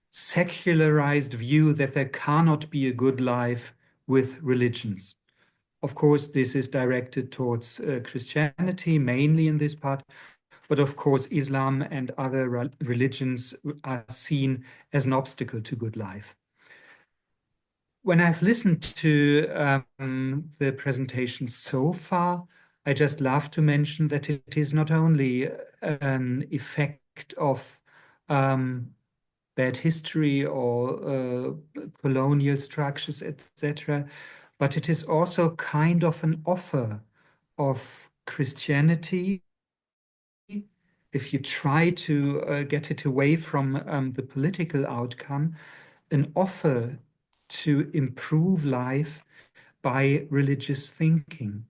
secularized view that there cannot be a good life with religions. Of course, this is directed towards Christianity, mainly in this part, but of course, Islam and other religions are seen as an obstacle to good life. When I've listened to the presentation so far, I just love to mention that it is not only an effect of bad history or colonial structures, etc., but it is also kind of an offer of Christianity. If you try to get it away from the political outcome, an offer to improve life by religious thinking.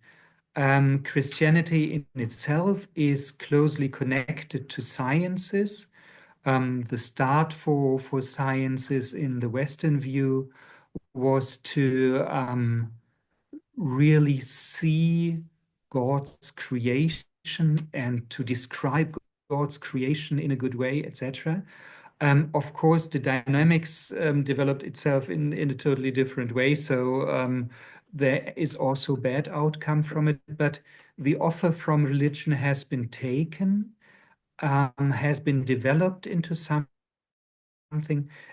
Christianity in itself is closely connected to sciences. The start for sciences in the Western view was to really see God's creation and to describe God's creation in a good way, etc. Of course, the dynamics developed itself in a totally different way. So there is also bad outcome from it, but the offer from religion has been taken, has been developed into something.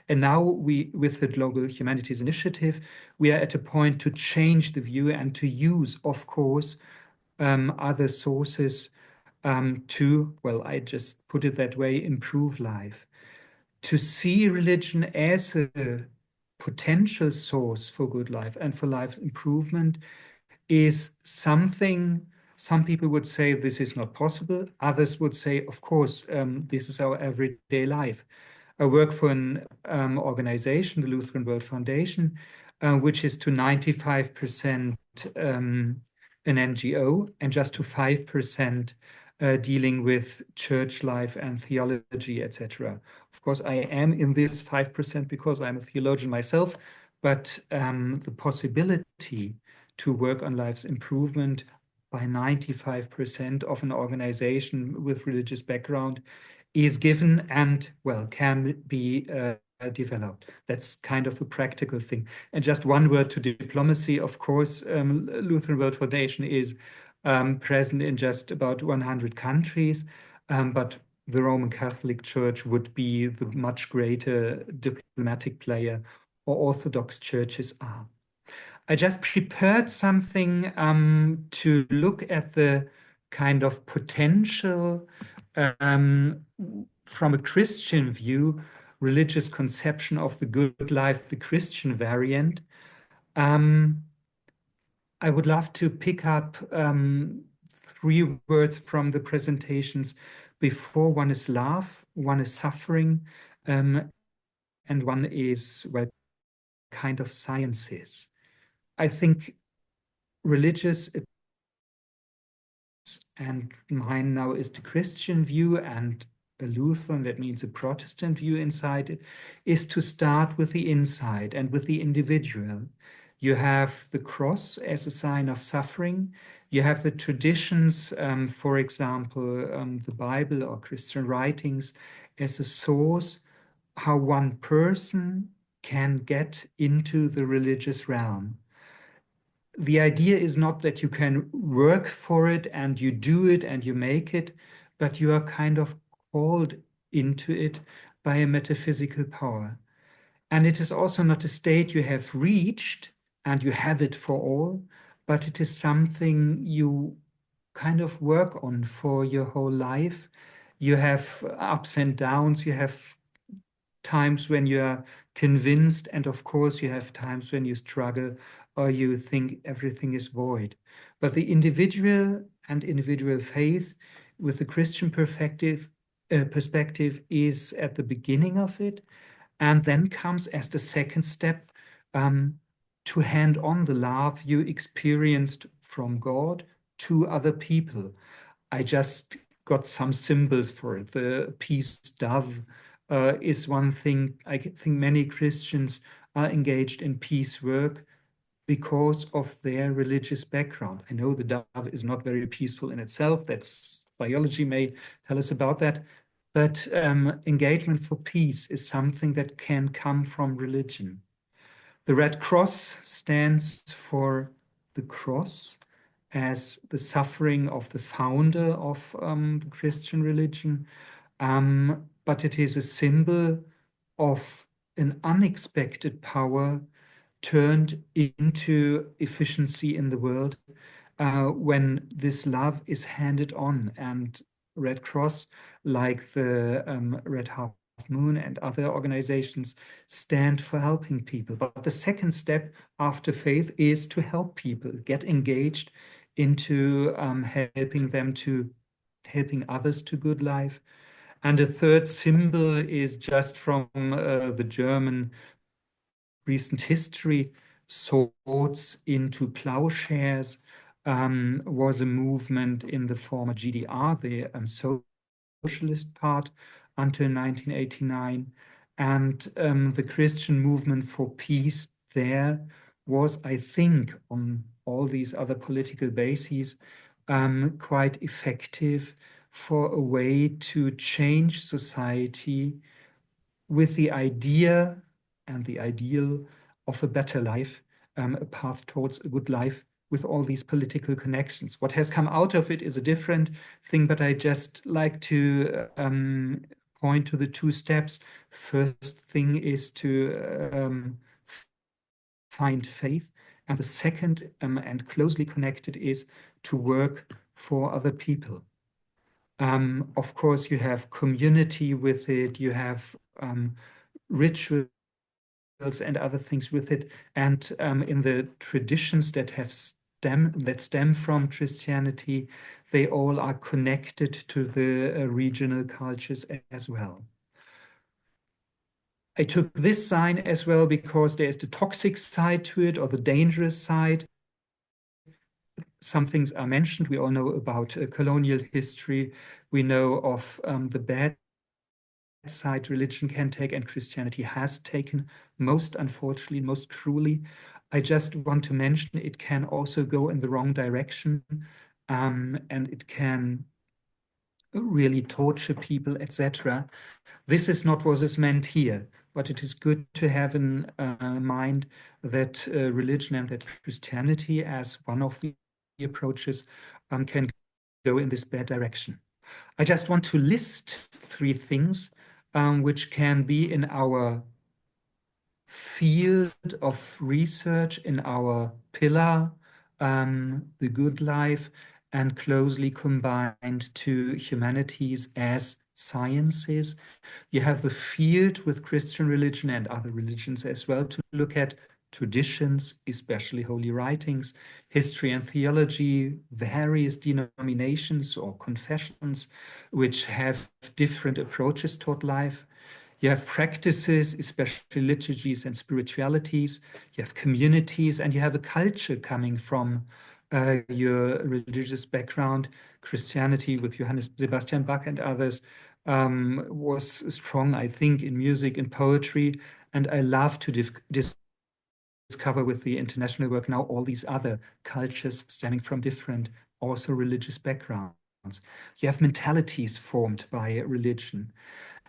And now with the Global Humanities Initiative, we are at a point to change the view and to use, of course, other sources to, well, I just put it that way, improve life. To see religion as a potential source for good life and for life improvement is something some people would say this is not possible. Others would say, of course, this is our everyday life. I work for an organization, the Lutheran World Foundation, which is to 95% an NGO and just to 5% dealing with church life and theology, etc. Of course, I am in this 5% because I'm a theologian myself, but the possibility to work on life's improvement by 95% of an organization with religious background is given and, well, can be developed. That's kind of a practical thing. And just one word to diplomacy, of course, Lutheran World Foundation is present in just about 100 countries, but the Roman Catholic Church would be the much greater diplomatic player, or Orthodox churches are. I just prepared something to look at the kind of potential from a Christian view, religious conception of the good life, the Christian variant. I would love to pick up 3 words from the presentations before. One is love, one is suffering, and one is, well, kind of sciences. I think religious, and mine now is the Christian view and a Lutheran, that means a Protestant view inside it, is to start with the inside and with the individual. You have the cross as a sign of suffering. You have the traditions, for example, the Bible or Christian writings as a source, how one person can get into the religious realm. The idea is not that you can work for it and you do it and you make it, but you are kind of called into it by a metaphysical power. And it is also not a state you have reached and you have it for all, but it is something you kind of work on for your whole life. You have ups and downs, you have times when you are convinced, and of course you have times when you struggle or you think everything is void. But the individual and individual faith with the Christian perspective is at the beginning of it, and then comes as the second step to hand on the love you experienced from God to other people. I just got some symbols for it. The peace dove is one thing. I think many Christians are engaged in peace work because of their religious background. I know the dove is not very peaceful in itself. That's biology may tell us about that. But engagement for peace is something that can come from religion. The Red Cross stands for the cross as the suffering of the founder of the Christian religion, but it is a symbol of an unexpected power turned into efficiency in the world when this love is handed on. And Red Cross, like the Red Half Moon and other organizations, stand for helping people. But the second step after faith is to help people, get engaged into helping others to good life. And the third symbol is just from the German recent history. Swords into plowshares was a movement in the former GDR, the socialist part, until 1989. And the Christian movement for peace there was, I think, on all these other political bases, quite effective for a way to change society with the idea and the ideal of a better life, a path towards a good life with all these political connections. What has come out of it is a different thing, but I just like to point to the 2 steps. First thing is to find faith, and the second and closely connected is to work for other people. Of course, you have community with it, you have rituals and other things with it, and in the traditions that stem from Christianity, they all are connected to the regional cultures as well. I took this sign as well because there's the toxic side to it, or the dangerous side. Some things are mentioned. We all know about colonial history. We know of the bad side religion can take, and Christianity has taken, most unfortunately, most cruelly. I just want to mention it can also go in the wrong direction, and it can really torture people, etc. This is not what is meant here, but it is good to have in mind that religion and that Christianity, as one of the approaches, can go in this bad direction. I just want to list three things which can be in our field of research, in our pillar, the good life, and closely combined to humanities as sciences. You have the field with Christian religion and other religions as well to look at traditions, especially holy writings, history and theology, various denominations or confessions which have different approaches toward life. You have practices, especially liturgies and spiritualities. You have communities, and you have a culture coming from your religious background. Christianity with Johannes Sebastian Bach and others was strong, I think, in music and poetry. And I love to discover with the international work now all these other cultures stemming from different, also religious backgrounds. You have mentalities formed by religion.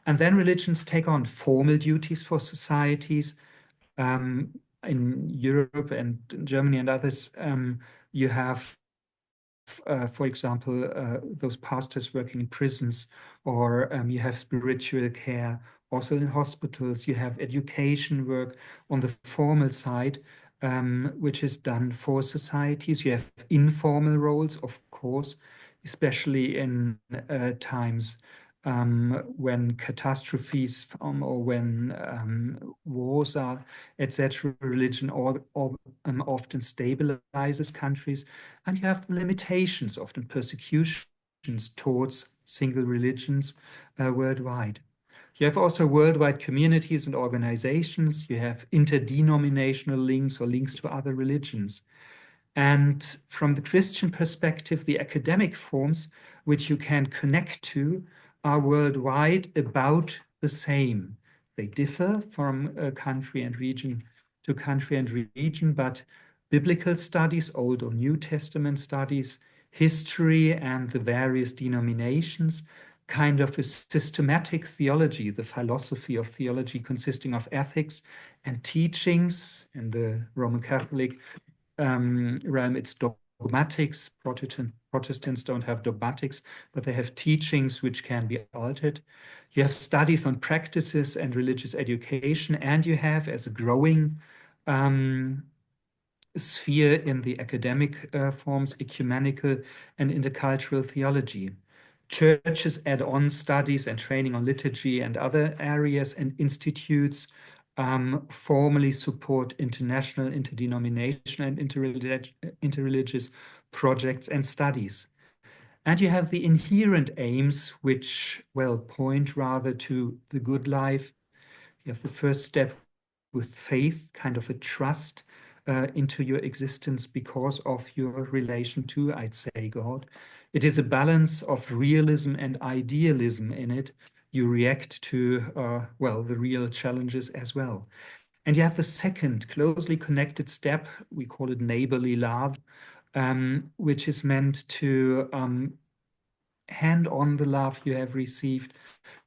And then religions take on formal duties for societies. In Europe and Germany and others, you have, for example, those pastors working in prisons, or you have spiritual care. Also in hospitals, you have education work on the formal side, which is done for societies. You have informal roles, of course, especially in times when catastrophes or when wars are, etc. Religion often stabilizes countries, and you have the limitations, often persecutions towards single religions worldwide. You have also worldwide communities and organizations. You have interdenominational links or links to other religions. And from the Christian perspective, the academic forms which you can connect to are worldwide about the same. They differ from country and region to country and region, but biblical studies, Old or New Testament studies, history and the various denominations, kind of a systematic theology, the philosophy of theology consisting of ethics and teachings. In the Roman Catholic realm, it's dogmatics. Protestants don't have dogmatics, but they have teachings which can be altered. You have studies on practices and religious education, and you have, as a growing sphere in the academic forms, ecumenical and intercultural theology. Churches add on studies and training on liturgy and other areas, and institutes formally support international, interdenominational, and interreligious projects and studies. And you have the inherent aims, which, well, point rather to the good life. You have the first step with faith, kind of a trust into your existence because of your relation to, I'd say, God. It is a balance of realism and idealism in it. You react to, well, the real challenges as well. And you have the second closely connected step, we call it neighborly love, which is meant to hand on the love you have received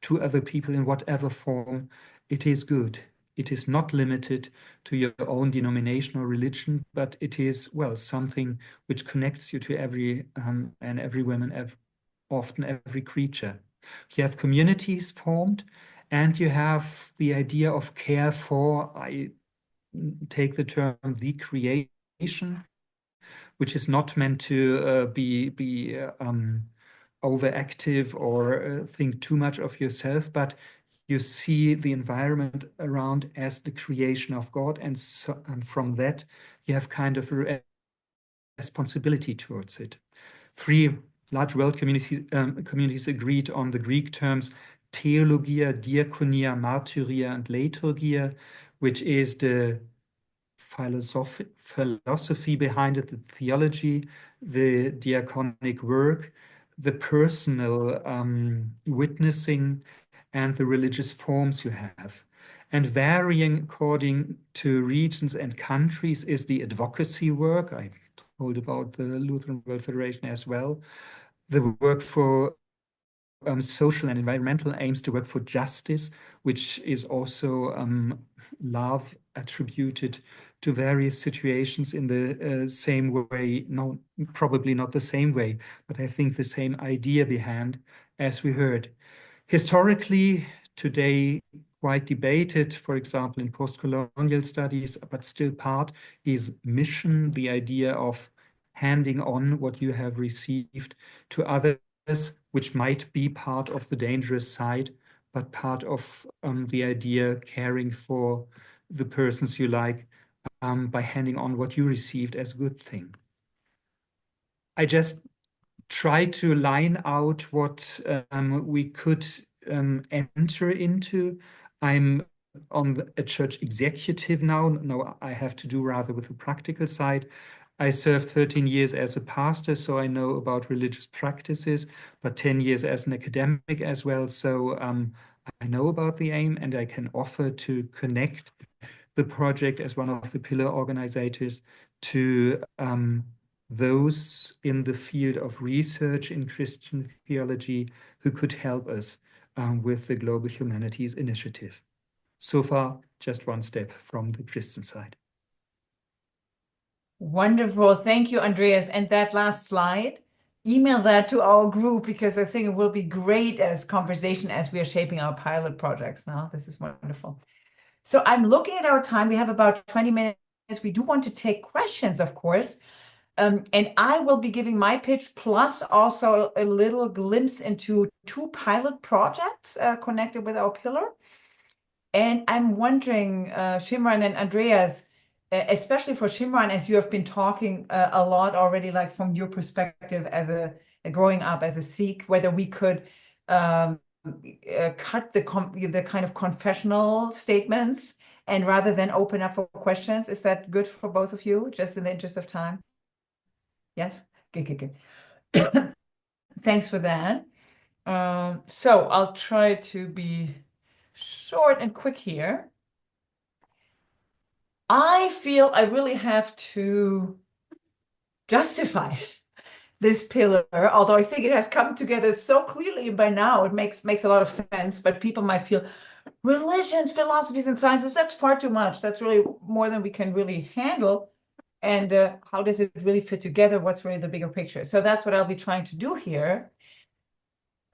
to other people in whatever form it is good. It is not limited to your own denomination or religion, but it is, well, something which connects you to every and every woman, often every creature. You have communities formed, and you have the idea of care for, I take the term, the creation, which is not meant to be overactive or think too much of yourself, but you see the environment around as the creation of God, and from that you have kind of a responsibility towards it. Three large world communities agreed on the Greek terms theologia, diaconia, martyria, and liturgia, which is the philosophy behind it, the theology, the diaconic work, the personal witnessing, and the religious forms you have. And varying according to regions and countries is the advocacy work. I told about the Lutheran World Federation as well. The work for social and environmental aims, to work for justice, which is also love attributed to various situations in the same way, no, probably not the same way, but I think the same idea behind, as we heard. Historically, today, quite debated, for example, in post-colonial studies, but still part is mission, the idea of handing on what you have received to others, which might be part of the dangerous side, but part of the idea caring for the persons you like by handing on what you received as a good thing. I just try to line out what we could enter into. I'm on a church executive now. Now I have to do rather with the practical side. I served 13 years as a pastor, so I know about religious practices, but 10 years as an academic as well. So I know about the aim, and I can offer to connect the project as one of the pillar organizers to those in the field of research in Christian theology who could help us with the Global Humanities Initiative. So far, just one step from the Christian side. Wonderful. Thank you, Andreas. And that last slide, email that to our group because I think it will be great as conversation as we are shaping our pilot projects now. This is wonderful. So I'm looking at our time. We have about 20 minutes. We do want to take questions, of course. And I will be giving my pitch plus also a little glimpse into two pilot projects connected with our pillar. And I'm wondering, Shimran and Andreas, especially for Shimran, as you have been talking a lot already, like from your perspective as a growing up as a Sikh, whether we could cut the kind of confessional statements and rather than open up for questions. Is that good for both of you, just in the interest of time? Yes? Good. Thanks for that. So I'll try to be short and quick here. I feel I really have to justify this pillar, although I think it has come together so clearly by now, it makes a lot of sense, but people might feel religions, philosophies, and sciences, that's far too much. That's really more than we can really handle. And how does it really fit together? What's really the bigger picture? So that's what I'll be trying to do here.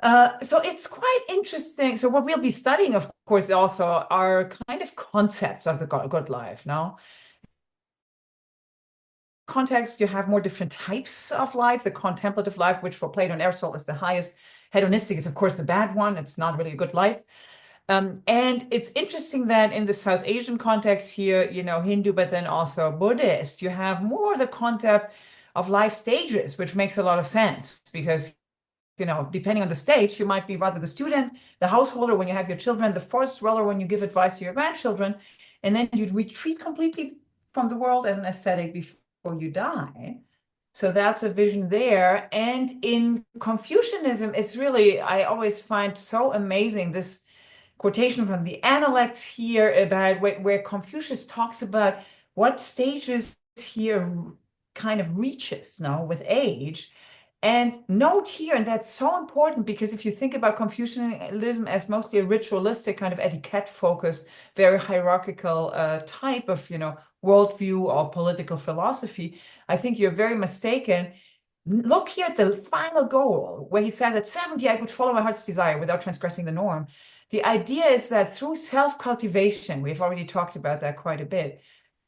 So it's quite interesting. So what we'll be studying, of course, also are kind of concepts of the good life. Now, context, you have more different types of life. The contemplative life, which for Plato and Aristotle is the highest. Hedonistic is, of course, the bad one. It's not really a good life. And it's interesting that in the South Asian context here, Hindu, but then also Buddhist, you have more the concept of life stages, which makes a lot of sense because, depending on the stage, you might be rather the student, the householder when you have your children, the forest dweller when you give advice to your grandchildren, and then you retreat completely from the world as an ascetic before you die. So that's a vision there. And in Confucianism, it's really, I always find so amazing this quotation from the Analects here about where Confucius talks about what stages here kind of reaches now with age. And note here, and that's so important because if you think about Confucianism as mostly a ritualistic kind of etiquette-focused, very hierarchical type of, worldview or political philosophy, I think you're very mistaken. Look here at the final goal where he says at 70, I could follow my heart's desire without transgressing the norm. The idea is that through self-cultivation, we've already talked about that quite a bit,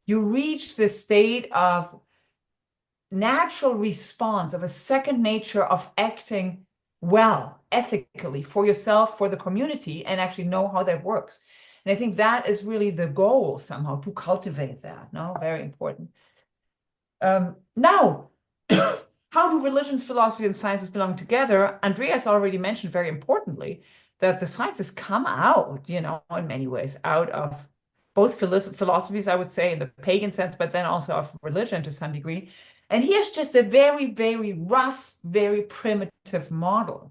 you reach the state of natural response, of a second nature of acting well, ethically, for yourself, for the community, and actually know how that works. And I think that is really the goal somehow, to cultivate that. No, very important. Now, how do religions, philosophy, and sciences belong together? Andreas already mentioned very importantly that the sciences come out, in many ways, out of both philosophies, I would say, in the pagan sense, but then also of religion to some degree. And here's just a very, very rough, very primitive model.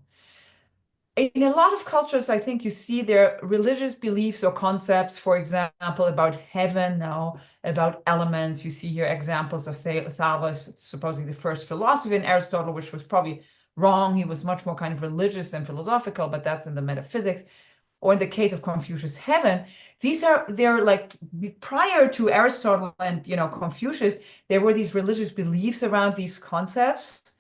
In a lot of cultures, I think you see their religious beliefs or concepts, for example, about heaven, now about elements. You see here examples of Thales, supposedly the first philosopher in Aristotle, which was probably wrong. He was much more kind of religious than philosophical, but that's in the metaphysics. Or in the case of Confucius, heaven, they're like prior to Aristotle and Confucius, there were these religious beliefs around these concepts.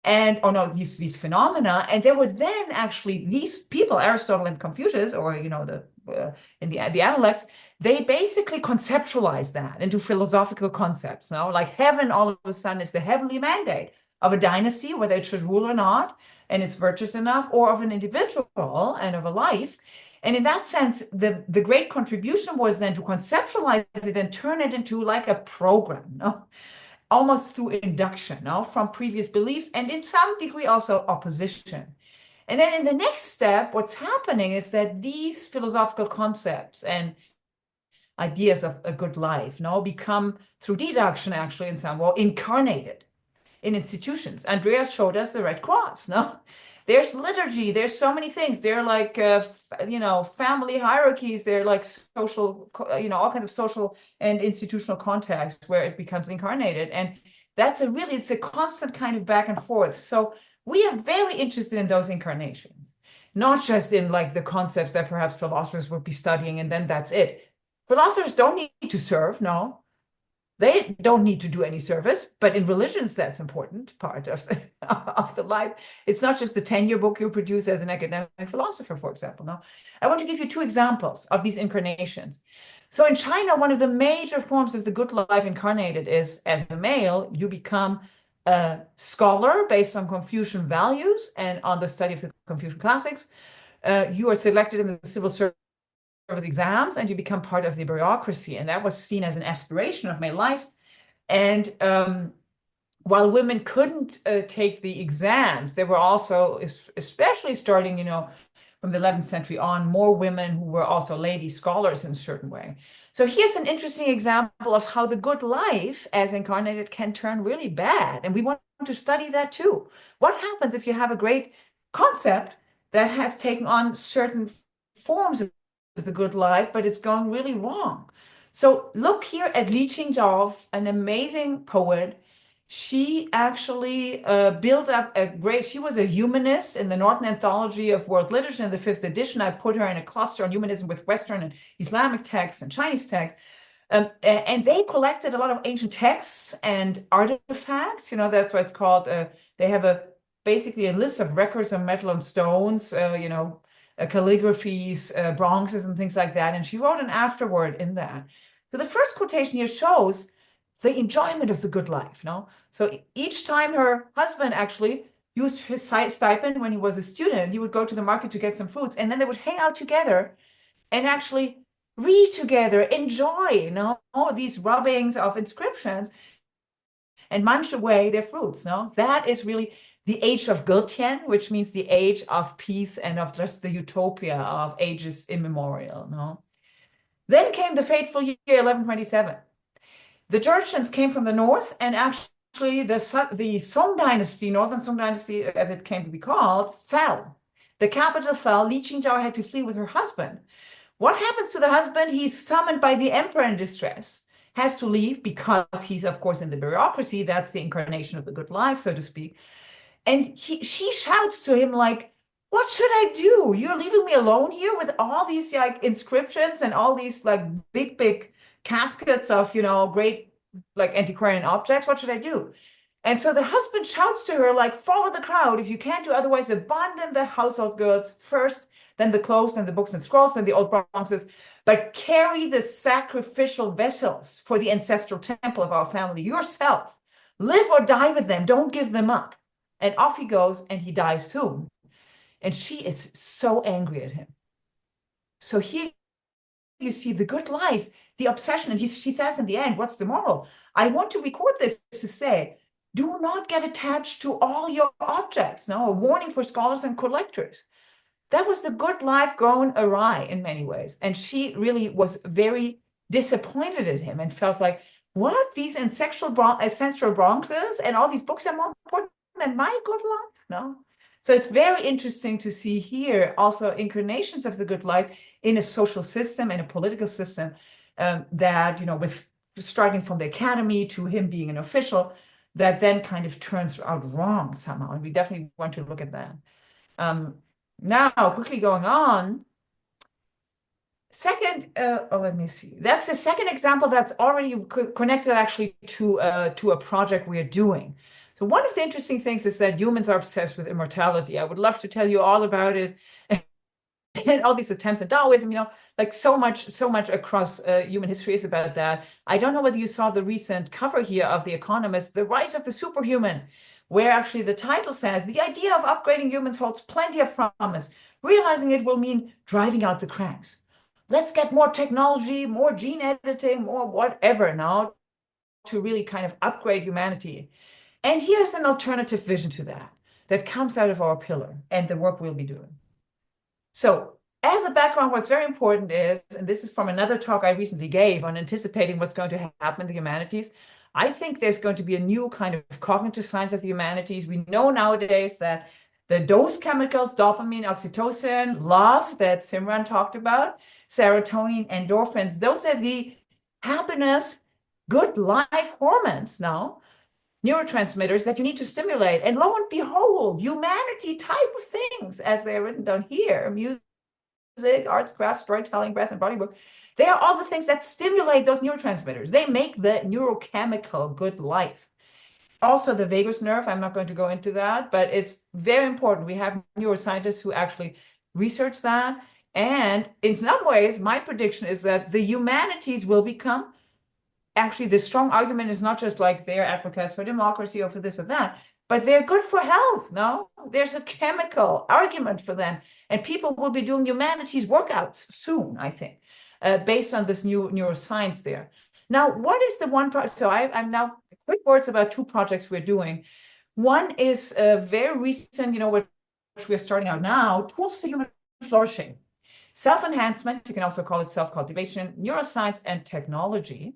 and oh no, these phenomena, and there were then actually these people, Aristotle and Confucius, or in the Analects, they basically conceptualized that into philosophical concepts. No, like heaven all of a sudden is the heavenly mandate of a dynasty, whether it should rule or not, and it's virtuous enough, or of an individual and of a life. And in that sense, the great contribution was then to conceptualize it and turn it into like a program, no? Almost through induction, no? From previous beliefs, and in some degree also opposition. And then in the next step, what's happening is that these philosophical concepts and ideas of a good life, no, become through deduction actually in some way incarnated in institutions. Andreas showed us the Red Cross, no? There's liturgy, there's so many things. They're like, family hierarchies, they're like social, all kinds of social and institutional contexts where it becomes incarnated. And it's a constant kind of back and forth. So we are very interested in those incarnations, not just in like the concepts that perhaps philosophers would be studying and then that's it. Philosophers don't need to serve, no. They don't need to do any service, but in religions, that's important part of the life. It's not just the tenure book you produce as an academic philosopher, for example. No, I want to give you two examples of these incarnations. So in China, one of the major forms of the good life incarnated is, as a male, you become a scholar based on Confucian values and on the study of the Confucian classics. You are selected in the civil service exams and you become part of the bureaucracy, and that was seen as an aspiration of male life. And while women couldn't take the exams, there were also, especially starting from the 11th century on, more women who were also lady scholars in a certain way. So here's an interesting example of how the good life as incarnated can turn really bad, and we want to study that too. What happens if you have a great concept that has taken on certain forms of the good life, but it's going really wrong? So look here at Li Qingzhao, an amazing poet. She actually built up she was a humanist in the Northern Anthology of World Literature in the 5th edition. I put her in a cluster on humanism with Western and Islamic texts and Chinese texts. And they collected a lot of ancient texts and artifacts. That's why it's called, they have basically a list of records of metal and stones, calligraphies, bronzes, and things like that. And she wrote an afterword in that. So the first quotation here shows the enjoyment of the good life. No, so each time her husband actually used his stipend when he was a student, he would go to the market to get some fruits, and then they would hang out together and actually read together, enjoy, all these rubbings of inscriptions, and munch away their fruits. No, that is really the age of Gultian, which means the age of peace and of just the utopia of ages immemorial. No, then came the fateful year 1127. The Jurchens came from the north, and actually the Song dynasty, Northern Song dynasty, as it came to be called, fell. The capital fell. Li Qingzhao had to flee with her husband. What happens to the husband? He's summoned by the emperor in distress, has to leave because he's, of course, in the bureaucracy. That's the incarnation of the good life, so to speak. And she shouts to him like, what should I do? You're leaving me alone here with all these like inscriptions and all these like big caskets of, great like antiquarian objects. What should I do? And so the husband shouts to her like, follow the crowd. If you can't do otherwise, abandon the household goods first, then the clothes, then the books and scrolls, then the old bronzes, but carry the sacrificial vessels for the ancestral temple of our family yourself. Live or die with them. Don't give them up. And off he goes, and he dies soon. And she is so angry at him. So here you see the good life, the obsession. And she says in the end, what's the moral? I want to record this to say, do not get attached to all your objects. No, a warning for scholars and collectors. That was the good life going awry in many ways. And she really was very disappointed at him and felt like, what? These ancestral bronzes and all these books are more important than my good life? No. So it's very interesting to see here also incarnations of the good life in a social system and a political system that, with starting from the academy to him being an official, that then kind of turns out wrong somehow. And we definitely want to look at that. Now, quickly going on. Second, let me see. That's the second example that's already connected actually to a project we're doing. So one of the interesting things is that humans are obsessed with immortality. I would love to tell you all about it. And all these attempts at Taoism, like so much across human history is about that. I don't know whether you saw the recent cover here of The Economist, The Rise of the Superhuman, where actually the title says, the idea of upgrading humans holds plenty of promise. Realizing it will mean driving out the cranks. Let's get more technology, more gene editing, more whatever now to really kind of upgrade humanity. And here's an alternative vision to that comes out of our pillar and the work we'll be doing. So as a background, what's very important is, and this is from another talk I recently gave on anticipating what's going to happen in the humanities, I think there's going to be a new kind of cognitive science of the humanities. We know nowadays that those chemicals, dopamine, oxytocin, love that Simran talked about, serotonin, endorphins, those are the happiness, good life hormones now, neurotransmitters that you need to stimulate. And lo and behold, humanity type of things, as they're written down here, music, arts, crafts, storytelling, breath, and body work, they are all the things that stimulate those neurotransmitters. They make the neurochemical good life. Also, the vagus nerve, I'm not going to go into that, but it's very important. We have neuroscientists who actually research that. And in some ways, my prediction is that the humanities will become, actually, the strong argument is not just like they're advocates for democracy or for this or that, but they're good for health. No, there's a chemical argument for them. And people will be doing humanities workouts soon, I think, based on this new neuroscience there. Now, what is the one project? So I'm now quick words about two projects we're doing. One is very recent, which we're starting out now, tools for human flourishing, self-enhancement, you can also call it self-cultivation, neuroscience, and technology.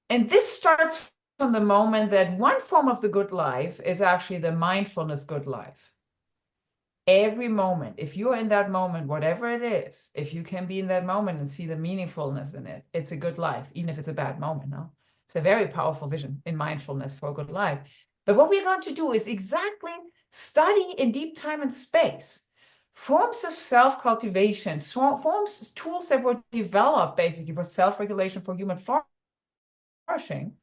And this starts from the moment that one form of the good life is actually the mindfulness good life. Every moment, if you're in that moment, whatever it is, if you can be in that moment and see the meaningfulness in it, it's a good life, even if it's a bad moment. No? It's a very powerful vision in mindfulness for a good life. But what we're going to do is exactly study in deep time and space forms of self-cultivation, tools that were developed basically for self-regulation for human flourishing,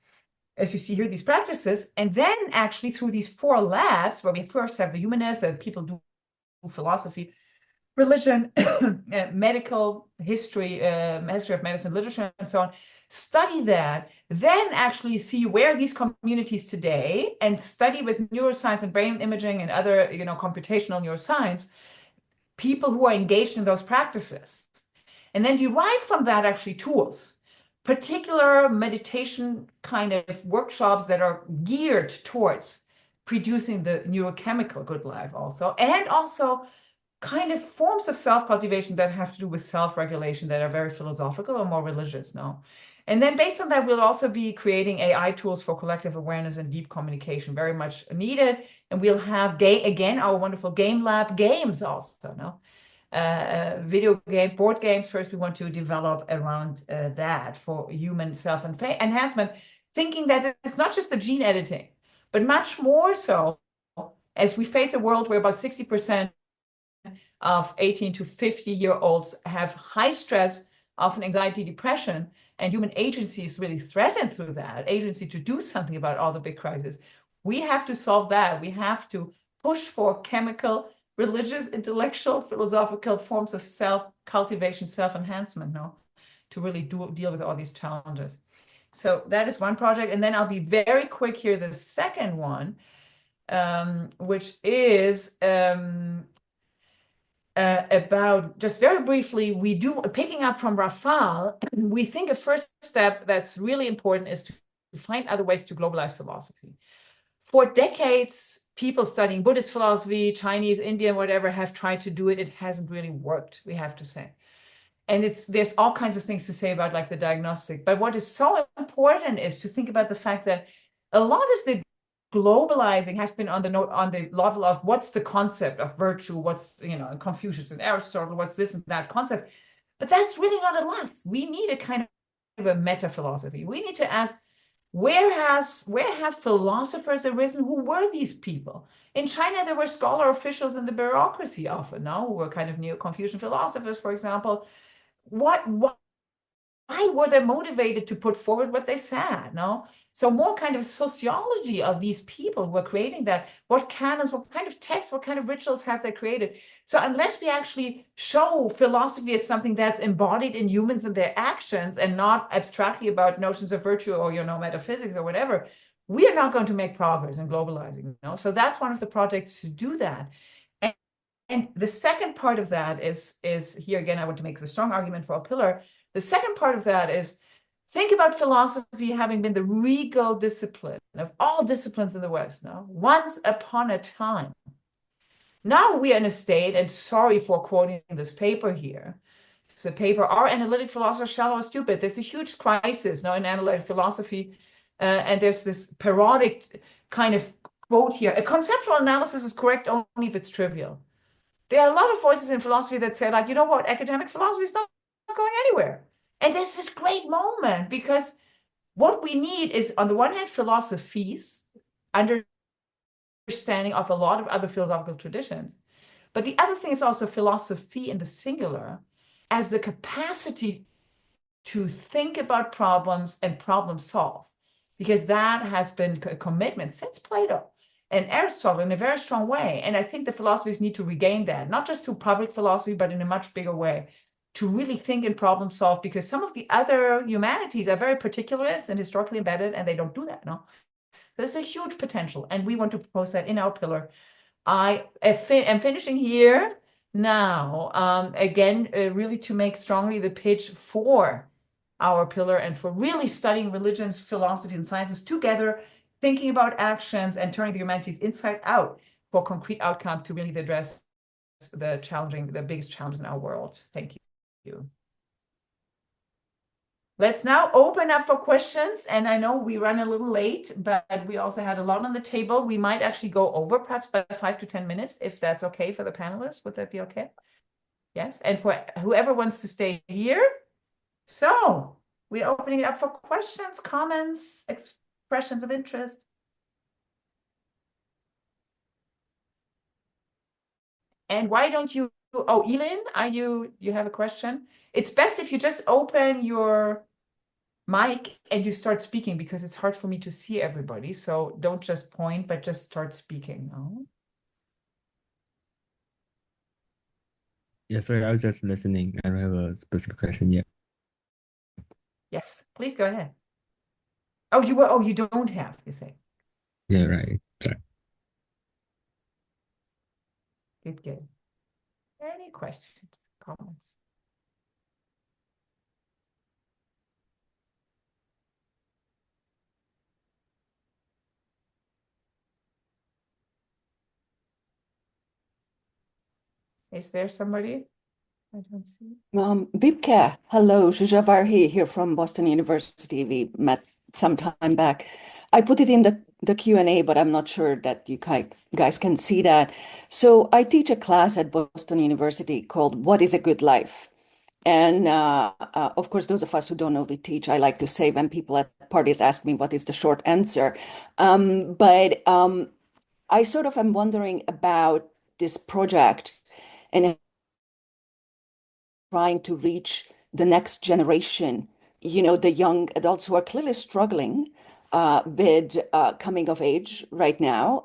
as you see here, these practices, and then actually through these 4 labs, where we first have the humanists, that people do philosophy, religion, medical history, history of medicine, literature, and so on, study that, then actually see where these communities today, and study with neuroscience and brain imaging and other, computational neuroscience, people who are engaged in those practices. And then derive from that actually tools, particular meditation kind of workshops that are geared towards producing the neurochemical good life also, and also kind of forms of self-cultivation that have to do with self-regulation that are very philosophical or more religious, no? And then based on that, we'll also be creating AI tools for collective awareness and deep communication, very much needed. And we'll have, again, our wonderful game lab games also, no? Video games, board games. First, we want to develop around that for human self-enhancement, thinking that it's not just the gene editing, but much more so as we face a world where about 60% of 18 to 50-year-olds have high stress, often anxiety, depression, and human agency is really threatened through that, agency to do something about all the big crises. We have to solve that. We have to push for chemical, religious, intellectual, philosophical forms of self-cultivation, self-enhancement, no, to really deal with all these challenges. So that is one project. And then I'll be very quick here, the second one, which is about, just very briefly, picking up from Rafal, we think a first step that's really important is to find other ways to globalize philosophy. For decades, people studying Buddhist philosophy, Chinese, Indian, whatever, have tried to do it. It hasn't really worked, we have to say. And there's all kinds of things to say about like the diagnostic. But what is so important is to think about the fact that a lot of the globalizing has been on the level of what's the concept of virtue, what's, Confucius and Aristotle, what's this and that concept. But that's really not enough. We need a kind of a meta philosophy. We need to ask, where have philosophers arisen? Who were these people? In China, there were scholar officials in the bureaucracy often, no, who were kind of neo-Confucian philosophers, for example. What were they motivated to put forward what they said? No, so more kind of sociology of these people who are creating that. What canons, what kind of texts, what kind of rituals have they created? So unless we actually show philosophy as something that's embodied in humans and their actions, and not abstractly about notions of virtue or metaphysics or whatever, we are not going to make progress in globalizing. So that's one of the projects to do that. And the second part of that is here again, I want to make the strong argument for a pillar. The second part of that is, think about philosophy having been the regal discipline of all disciplines in the West, once upon a time. Now we are in a state, and sorry for quoting this paper here. It's a paper, Are Analytic Philosophers Shallow or Stupid? There's a huge crisis now in analytic philosophy. And there's this parodic kind of quote here: a conceptual analysis is correct only if it's trivial. There are a lot of voices in philosophy that say, like, you know what, academic philosophy is not going anywhere. And there's this great moment, because what we need is, on the one hand, philosophies, understanding of a lot of other philosophical traditions. But the other thing is also philosophy in the singular as the capacity to think about problems and problem solve, because that has been a commitment since Plato and Aristotle in a very strong way. And I think the philosophers need to regain that, not just through public philosophy, but in a much bigger way, to really think and problem solve, because some of the other humanities are very particularist and historically embedded, and they don't do that. There's a huge potential, and we want to propose that in our pillar. I am finishing here now, again, really to make strongly the pitch for our pillar and for really studying religions, philosophy, and sciences together, thinking about actions and turning the humanities inside out for concrete outcomes to really address the biggest challenges in our world. Thank you. Let's now open up for questions. And I know we run a little late, but we also had a lot on the table. We might actually go over perhaps by 5 to 10 minutes, if that's okay for the panelists. Would that be okay? Yes. And for whoever wants to stay here. So we're opening it up for questions, comments, expressions of interest. And why don't you, oh, Elin, you have a question? It's best if you just open your mic and you start speaking, because it's hard for me to see everybody. So don't just point, but just start speaking. Oh. Yeah, sorry, I was just listening. I don't have a specific question yet. Yes, please go ahead. Oh, you don't have, you say. Yeah, right. Sorry. Good. Any questions, comments? Is there somebody? I don't see. Vipke, hello, Zsuzsa Varhi here from Boston University. We met some time back. I put it in the Q&A, but I'm not sure that you guys can see that. So I teach a class at Boston University called What is a Good Life? And of course, those of us who don't know we teach, I like to say when people at parties ask me what is the short answer. But I sort of am wondering about this project and trying to reach the next generation, the young adults who are clearly struggling with coming of age right now.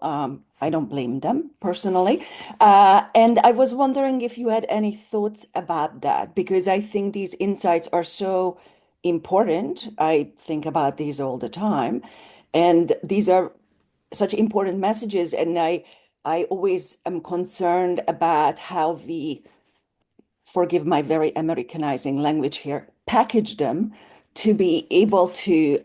I don't blame them personally. And I was wondering if you had any thoughts about that, because I think these insights are so important. I think about these all the time. And these are such important messages. And I always am concerned about how we, forgive my very Americanizing language here, package them to be able to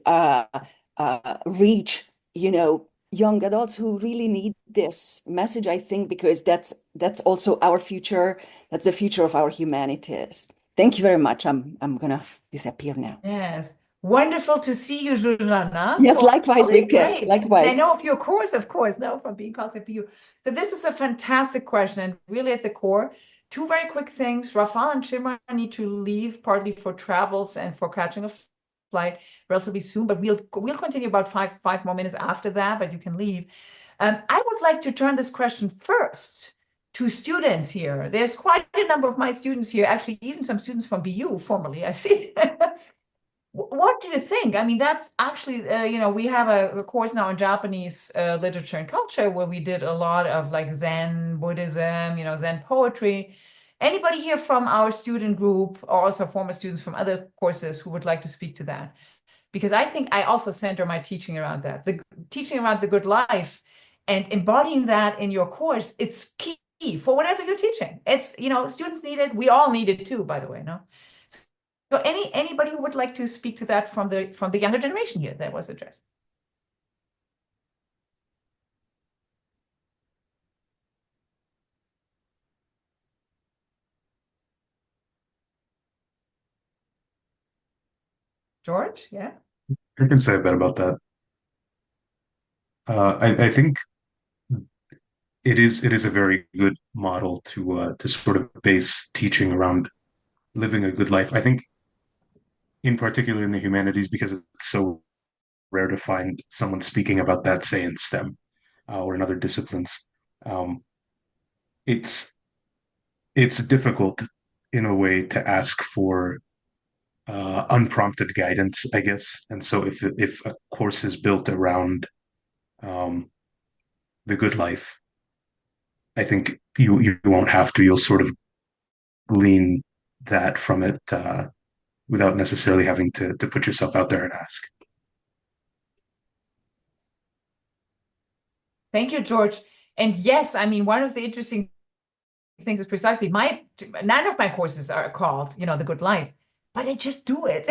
reach, young adults who really need this message, I think, because that's also our future. That's the future of our humanities. Thank you very much. I'm gonna disappear now. Yes. Wonderful to see you, Zsuzsa. Yes, likewise, Okay, Vike. great. Likewise. And I know of your course, of course, no, from being called CPU. So this is a fantastic question, and really at the core. Two very quick things. Rafal and Shimra need to leave partly for travels and for catching a flight relatively soon, but we'll continue about five more minutes after that, but you can leave. I would like to turn this question first to students here. There's quite a number of my students here, actually even some students from BU formerly, I see. What do you think? I mean, that's actually, we have a course now in Japanese literature and culture where we did a lot of like Zen Buddhism, Zen poetry. Anybody here from our student group, or also former students from other courses who would like to speak to that? Because I think I also center my teaching around that, the teaching around the good life and embodying that in your course. It's key for whatever you're teaching. It's, students need it. We all need it too, by the way, no? So anybody who would like to speak to that from the younger generation here that was addressed? George, yeah. I can say a bit about that. I think it is a very good model to sort of base teaching around living a good life. I think in particular in the humanities, because it's so rare to find someone speaking about that, say in STEM or in other disciplines. Um, it's it's difficult in a way to ask for unprompted guidance, I guess. And so if a course is built around um, the good life, I think you won't have to. You'll sort of glean that from it without necessarily having to put yourself out there and ask. Thank you, George. And yes, I mean, one of the interesting things is precisely none of my courses are called, the good life, but I just do it.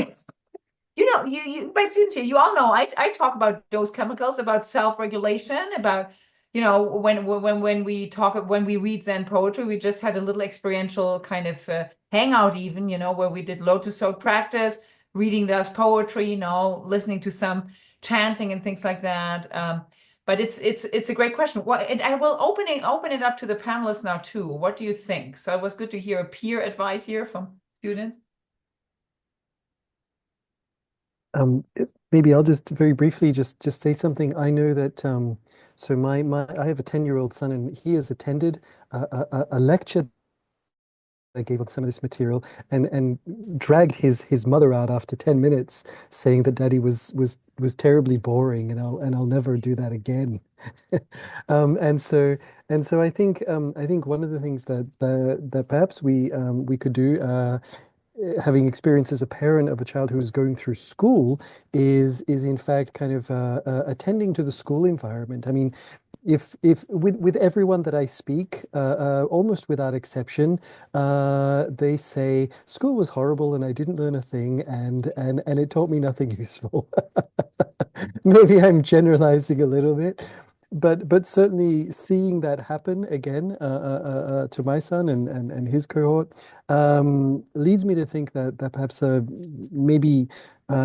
My students here, you all know, I talk about those chemicals, about self-regulation, about, when we read Zen poetry, we just had a little experiential kind of hangout even, where we did lotus soap practice, reading those poetry, listening to some chanting and things like that. But it's a great question. And I will open it up to the panelists now too. What do you think? So it was good to hear a peer advice here from students. Maybe I'll just very briefly just say something. I know that so I have a 10-year-old son, and he has attended a lecture I gave on some of this material, and dragged his mother out after 10 minutes, saying that Daddy was terribly boring, and I'll never do that again. And so I think one of the things that perhaps we could do, having experience as a parent of a child who is going through school, is in fact kind of attending to the school environment. I mean, if with everyone that I speak, almost without exception, they say school was horrible and I didn't learn a thing, and it taught me nothing useful. Maybe I'm generalizing a little bit, but certainly seeing that happen again to my son and his cohort leads me to think that perhaps maybe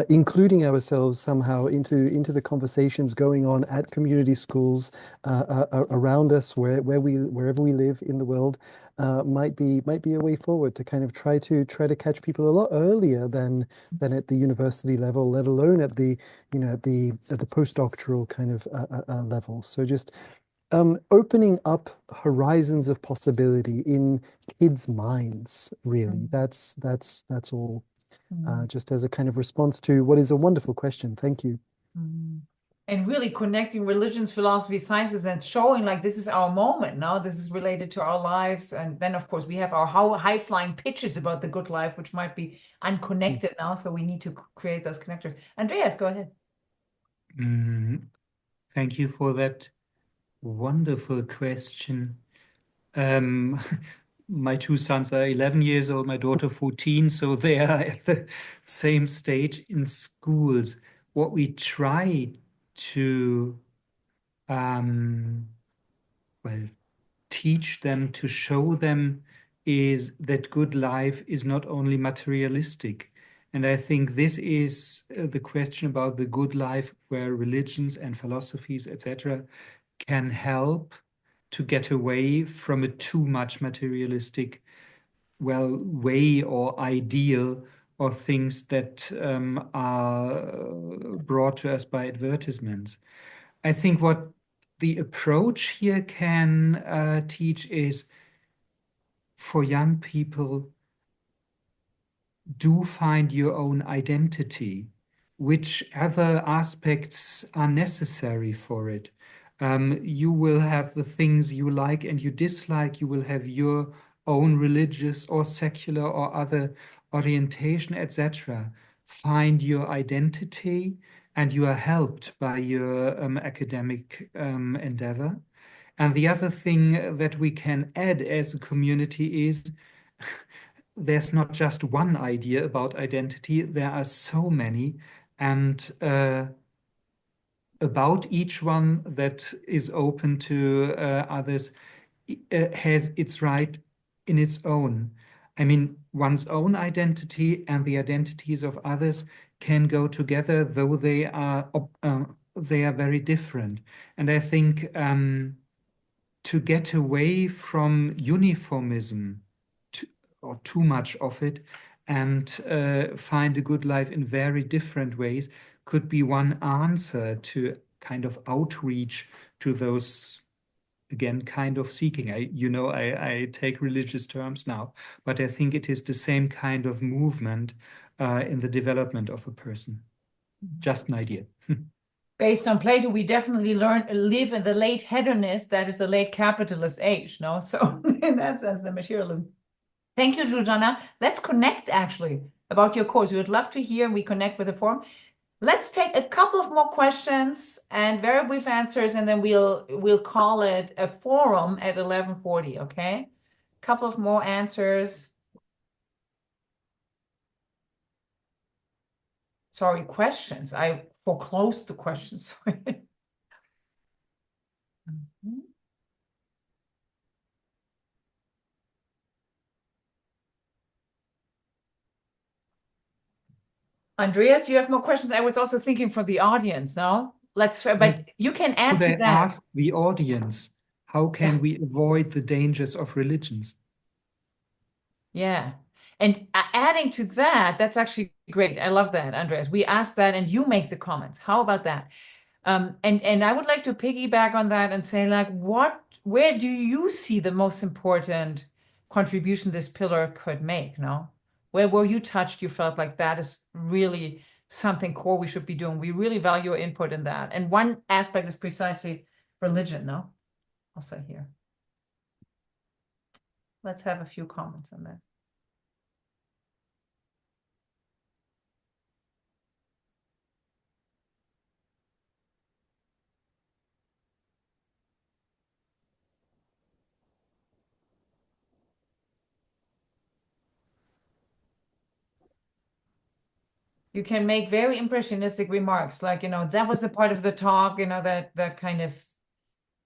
including ourselves somehow into the conversations going on at community schools around us, wherever we live in the world, might be a way forward to kind of try to catch people a lot earlier than at the university level, let alone at the at the postdoctoral kind of level. So just opening up horizons of possibility in kids' minds, really. That's all. Just as a kind of response to what is a wonderful question. Thank you. And really connecting religions, philosophy, sciences, and showing like this is our moment. Now this is related to our lives. And then, of course, we have our high-flying pitches about the good life, which might be unconnected now. So we need to create those connectors. Andreas, go ahead. Thank you for that wonderful question. My two sons are 11 years old, my daughter 14, so they are at the same stage in schools. What we try to teach them, to show them, is that good life is not only materialistic. And I think this is the question about the good life, where religions and philosophies, etc., can help to get away from a too much materialistic, way or ideal, or things that are brought to us by advertisements. I think what the approach here can teach is for young people do find your own identity, whichever aspects are necessary for it. You will have the things you like and you dislike. You will have your own religious or secular or other orientation, etc. Find your identity, and you are helped by your academic endeavor. And the other thing that we can add as a community is there's not just one idea about identity, there are so many. And about each one that is open to others has its right in its own. I mean, one's own identity and the identities of others can go together, though they are very different. And I think to get away from uniformism or too much of it and find a good life in very different ways could be one answer to kind of outreach to those, again, kind of seeking. I take religious terms now, but I think it is the same kind of movement in the development of a person. Just an idea. Based on Plato, we definitely live in the late hedonist, that is the late capitalist age, no? So in that sense, the materialism. Thank you, Zsuzsanna. Let's connect actually about your course. We would love to hear and we connect with the forum. Let's take a couple of more questions and very brief answers, and then we'll call it a forum at 11:40, okay? Couple of more answers. Sorry, questions. I foreclosed the questions. Mhm. Andreas, do you have more questions? I was also thinking for the audience, no? But you can add Could to I that. ask the audience, how can we avoid the dangers of religions? Yeah. And adding to that, that's actually great. I love that, Andreas. We asked that and you make the comments. How about that? And I would like to piggyback on that and say, like, where do you see the most important contribution this pillar could make, no? Where were you touched, you felt like that is really something core we should be doing. We really value your input in that. And one aspect is precisely religion, no? Also here. Let's have a few comments on that. You can make very impressionistic remarks, like, that was the part of the talk, that kind of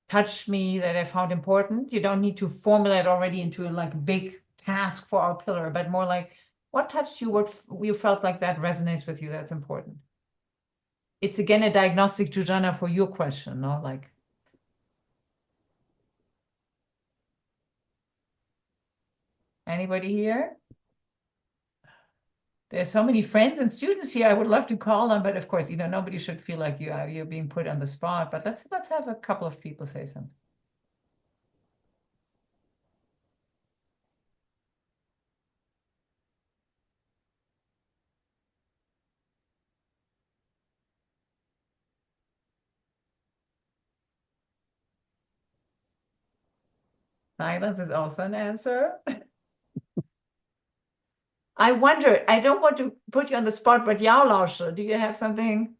touched me, that I found important. You don't need to formulate already into like a big task for our pillar, but more like, what touched you, what you felt like that resonates with you, that's important. It's again a diagnostic, Jujana, for your question, no? Like, anybody here? There's so many friends and students here I would love to call on, but of course, nobody should feel like you're being put on the spot. But let's have a couple of people say something. Silence is also an answer. I wonder, I don't want to put you on the spot, but Yao Laoshi, do you have something?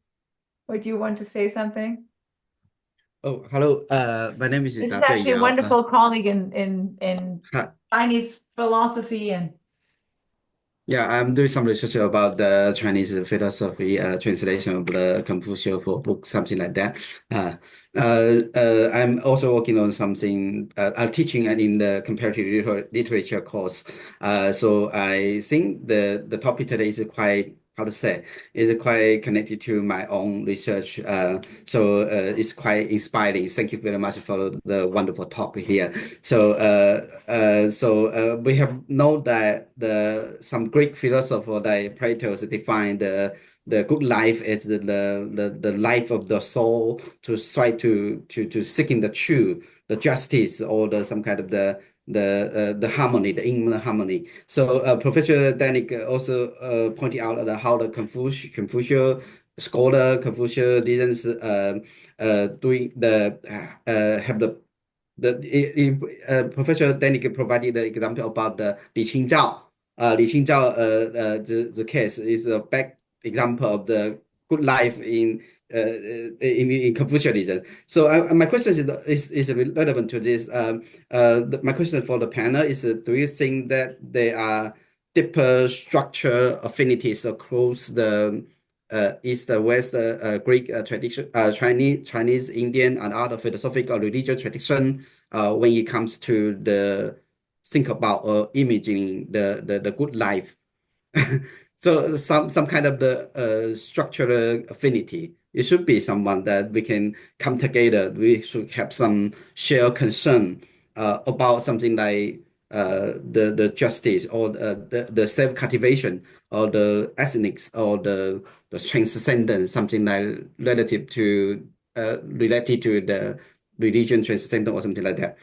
Or do you want to say something? Oh, hello. My name is This is Dr. actually a Yao. wonderful colleague in Hi. Chinese philosophy and Yeah, I'm doing some research about the Chinese philosophy, translation of the Confucius book, something like that. I'm also working on something, teaching in the comparative literature course. So I think the topic today is quite, how to say, is quite connected to my own research. So it's quite inspiring. Thank you very much for the wonderful talk here. So we have known that some Greek philosopher like Plato defined the good life as the life of the soul to try to seeking the justice or the some kind of the harmony, the inner harmony. So Professor Danik also pointed out how the Confucius scholar Confucius didn't doing the have the Professor Danik provided the example about the Li Qingzhao. Li Qingzhao, the case is a back example of the good life in Confucianism. So my question is relevant to this. My question for the panel is: do you think that there are deeper structure affinities across the East, West, Greek tradition, Chinese, Indian, and other philosophical religious tradition when it comes to the think about or imaging the good life? So some kind of the structural affinity. It should be someone that we can come together. We should have some shared concern about something like the justice or the self cultivation or the ethnics or the transcendence, something like related to the religion transcendent or something like that.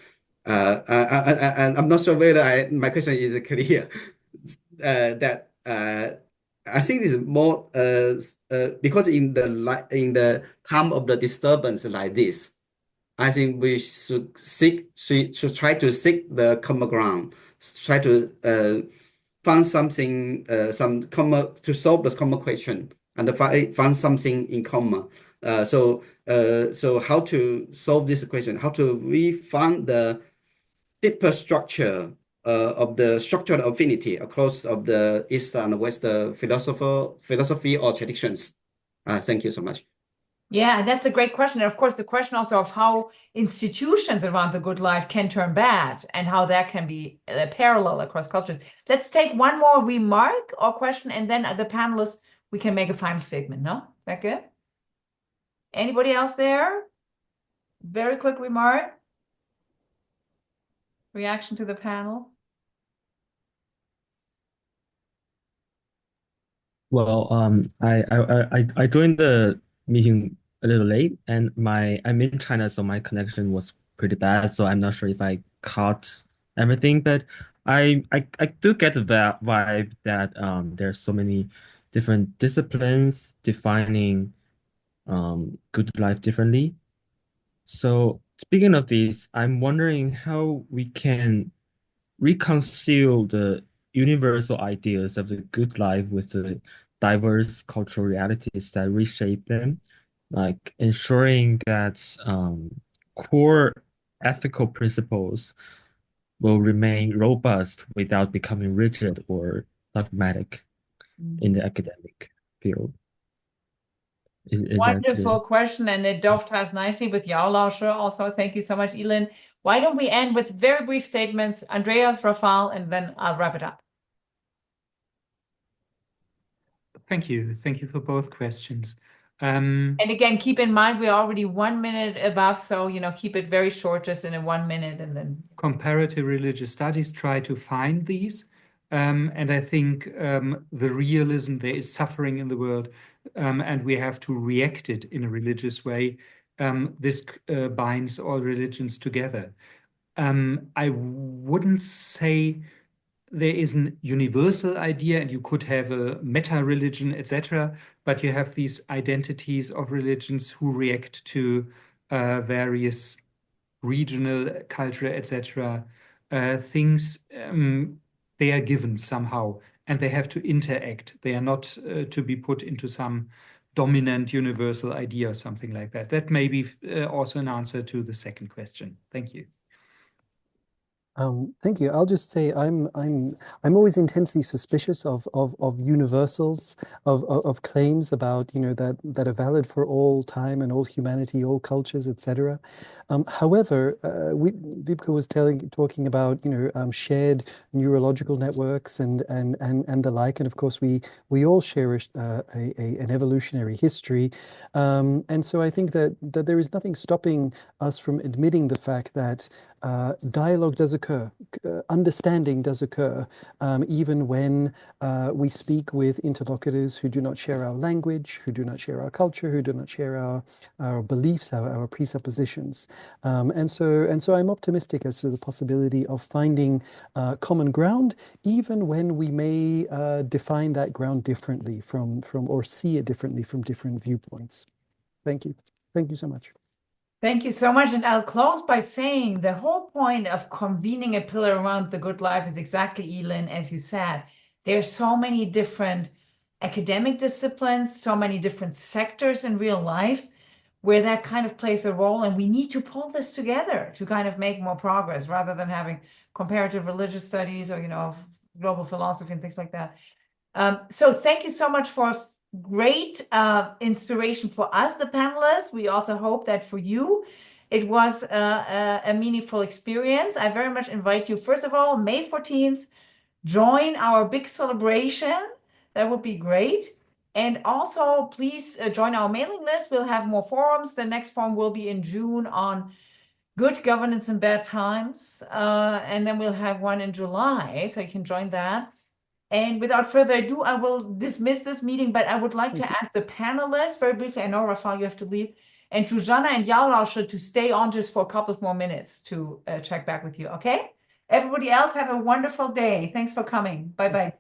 I'm not sure whether my question is clear. That I think it's more because in the time of the disturbance like this, I think we should try to seek the common ground, try to find something, some common to solve the common question and find something in common. So how to solve this question? How to we find the deeper structure of the structural affinity across of the East and West philosophy or traditions? Thank you so much. Yeah, that's a great question. And of course, the question also of how institutions around the good life can turn bad and how that can be parallel across cultures. Let's take one more remark or question, and then the panelists, we can make a final statement. No? Is that good? Anybody else there? Very quick remark. Reaction to the panel? Well, I joined the meeting a little late, and I'm in China, so my connection was pretty bad. So I'm not sure if I caught everything, but I do get the vibe that there's so many different disciplines defining good life differently. So speaking of these, I'm wondering how we can reconcile the universal ideas of the good life with the diverse cultural realities that reshape them, like ensuring that core ethical principles will remain robust without becoming rigid or dogmatic in the academic field. Is that clear? Wonderful question, and it dovetails nicely with Yao Laoshe also. Thank you so much, Elin. Why don't we end with very brief statements, Andreas, Rafal, and then I'll wrap it up. Thank you. Thank you for both questions. And again, keep in mind, we're already 1 minute above, so, keep it very short, just in a 1 minute, and then. Comparative religious studies try to find these. And I think the realism, there is suffering in the world, and we have to react it in a religious way. This binds all religions together. I wouldn't say there is a universal idea, and you could have a meta-religion, etc., but you have these identities of religions who react to various regional culture, etc. Things. They are given somehow, and they have to interact. They are not to be put into some dominant universal idea or something like that. That may be also an answer to the second question. Thank you. Thank you. I'll just say I'm always intensely suspicious of universals, of claims about that are valid for all time and all humanity, all cultures, etc. However, Vibke was talking about shared neurological networks and the like, and of course we all share an evolutionary history, and so I think that there is nothing stopping us from admitting the fact that dialogue does occur occur. Understanding does occur, even when we speak with interlocutors who do not share our language, who do not share our culture, who do not share our beliefs, our presuppositions. And so I'm optimistic as to the possibility of finding common ground, even when we may define that ground differently from or see it differently from different viewpoints. Thank you. Thank you so much. Thank you so much. And I'll close by saying the whole point of convening a pillar around the good life is exactly, Elin, as you said. There are so many different academic disciplines, so many different sectors in real life where that kind of plays a role. And we need to pull this together to kind of make more progress rather than having comparative religious studies or, global philosophy and things like that. So thank you so much for great inspiration for us, the panelists. We also hope that for you, it was a meaningful experience. I very much invite you, first of all, May 14th, join our big celebration. That would be great. And also, please join our mailing list. We'll have more forums. The next forum will be in June on good governance in bad times. And then we'll have one in July, so you can join that. And without further ado, I will dismiss this meeting, but I would like to ask the panelists very briefly. I know, Rafal, you have to leave. And Jujana and Yalasha to stay on just for a couple of more minutes to check back with you, okay? Everybody else, have a wonderful day. Thanks for coming. Bye-bye.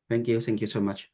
Thank you. Thank you so much.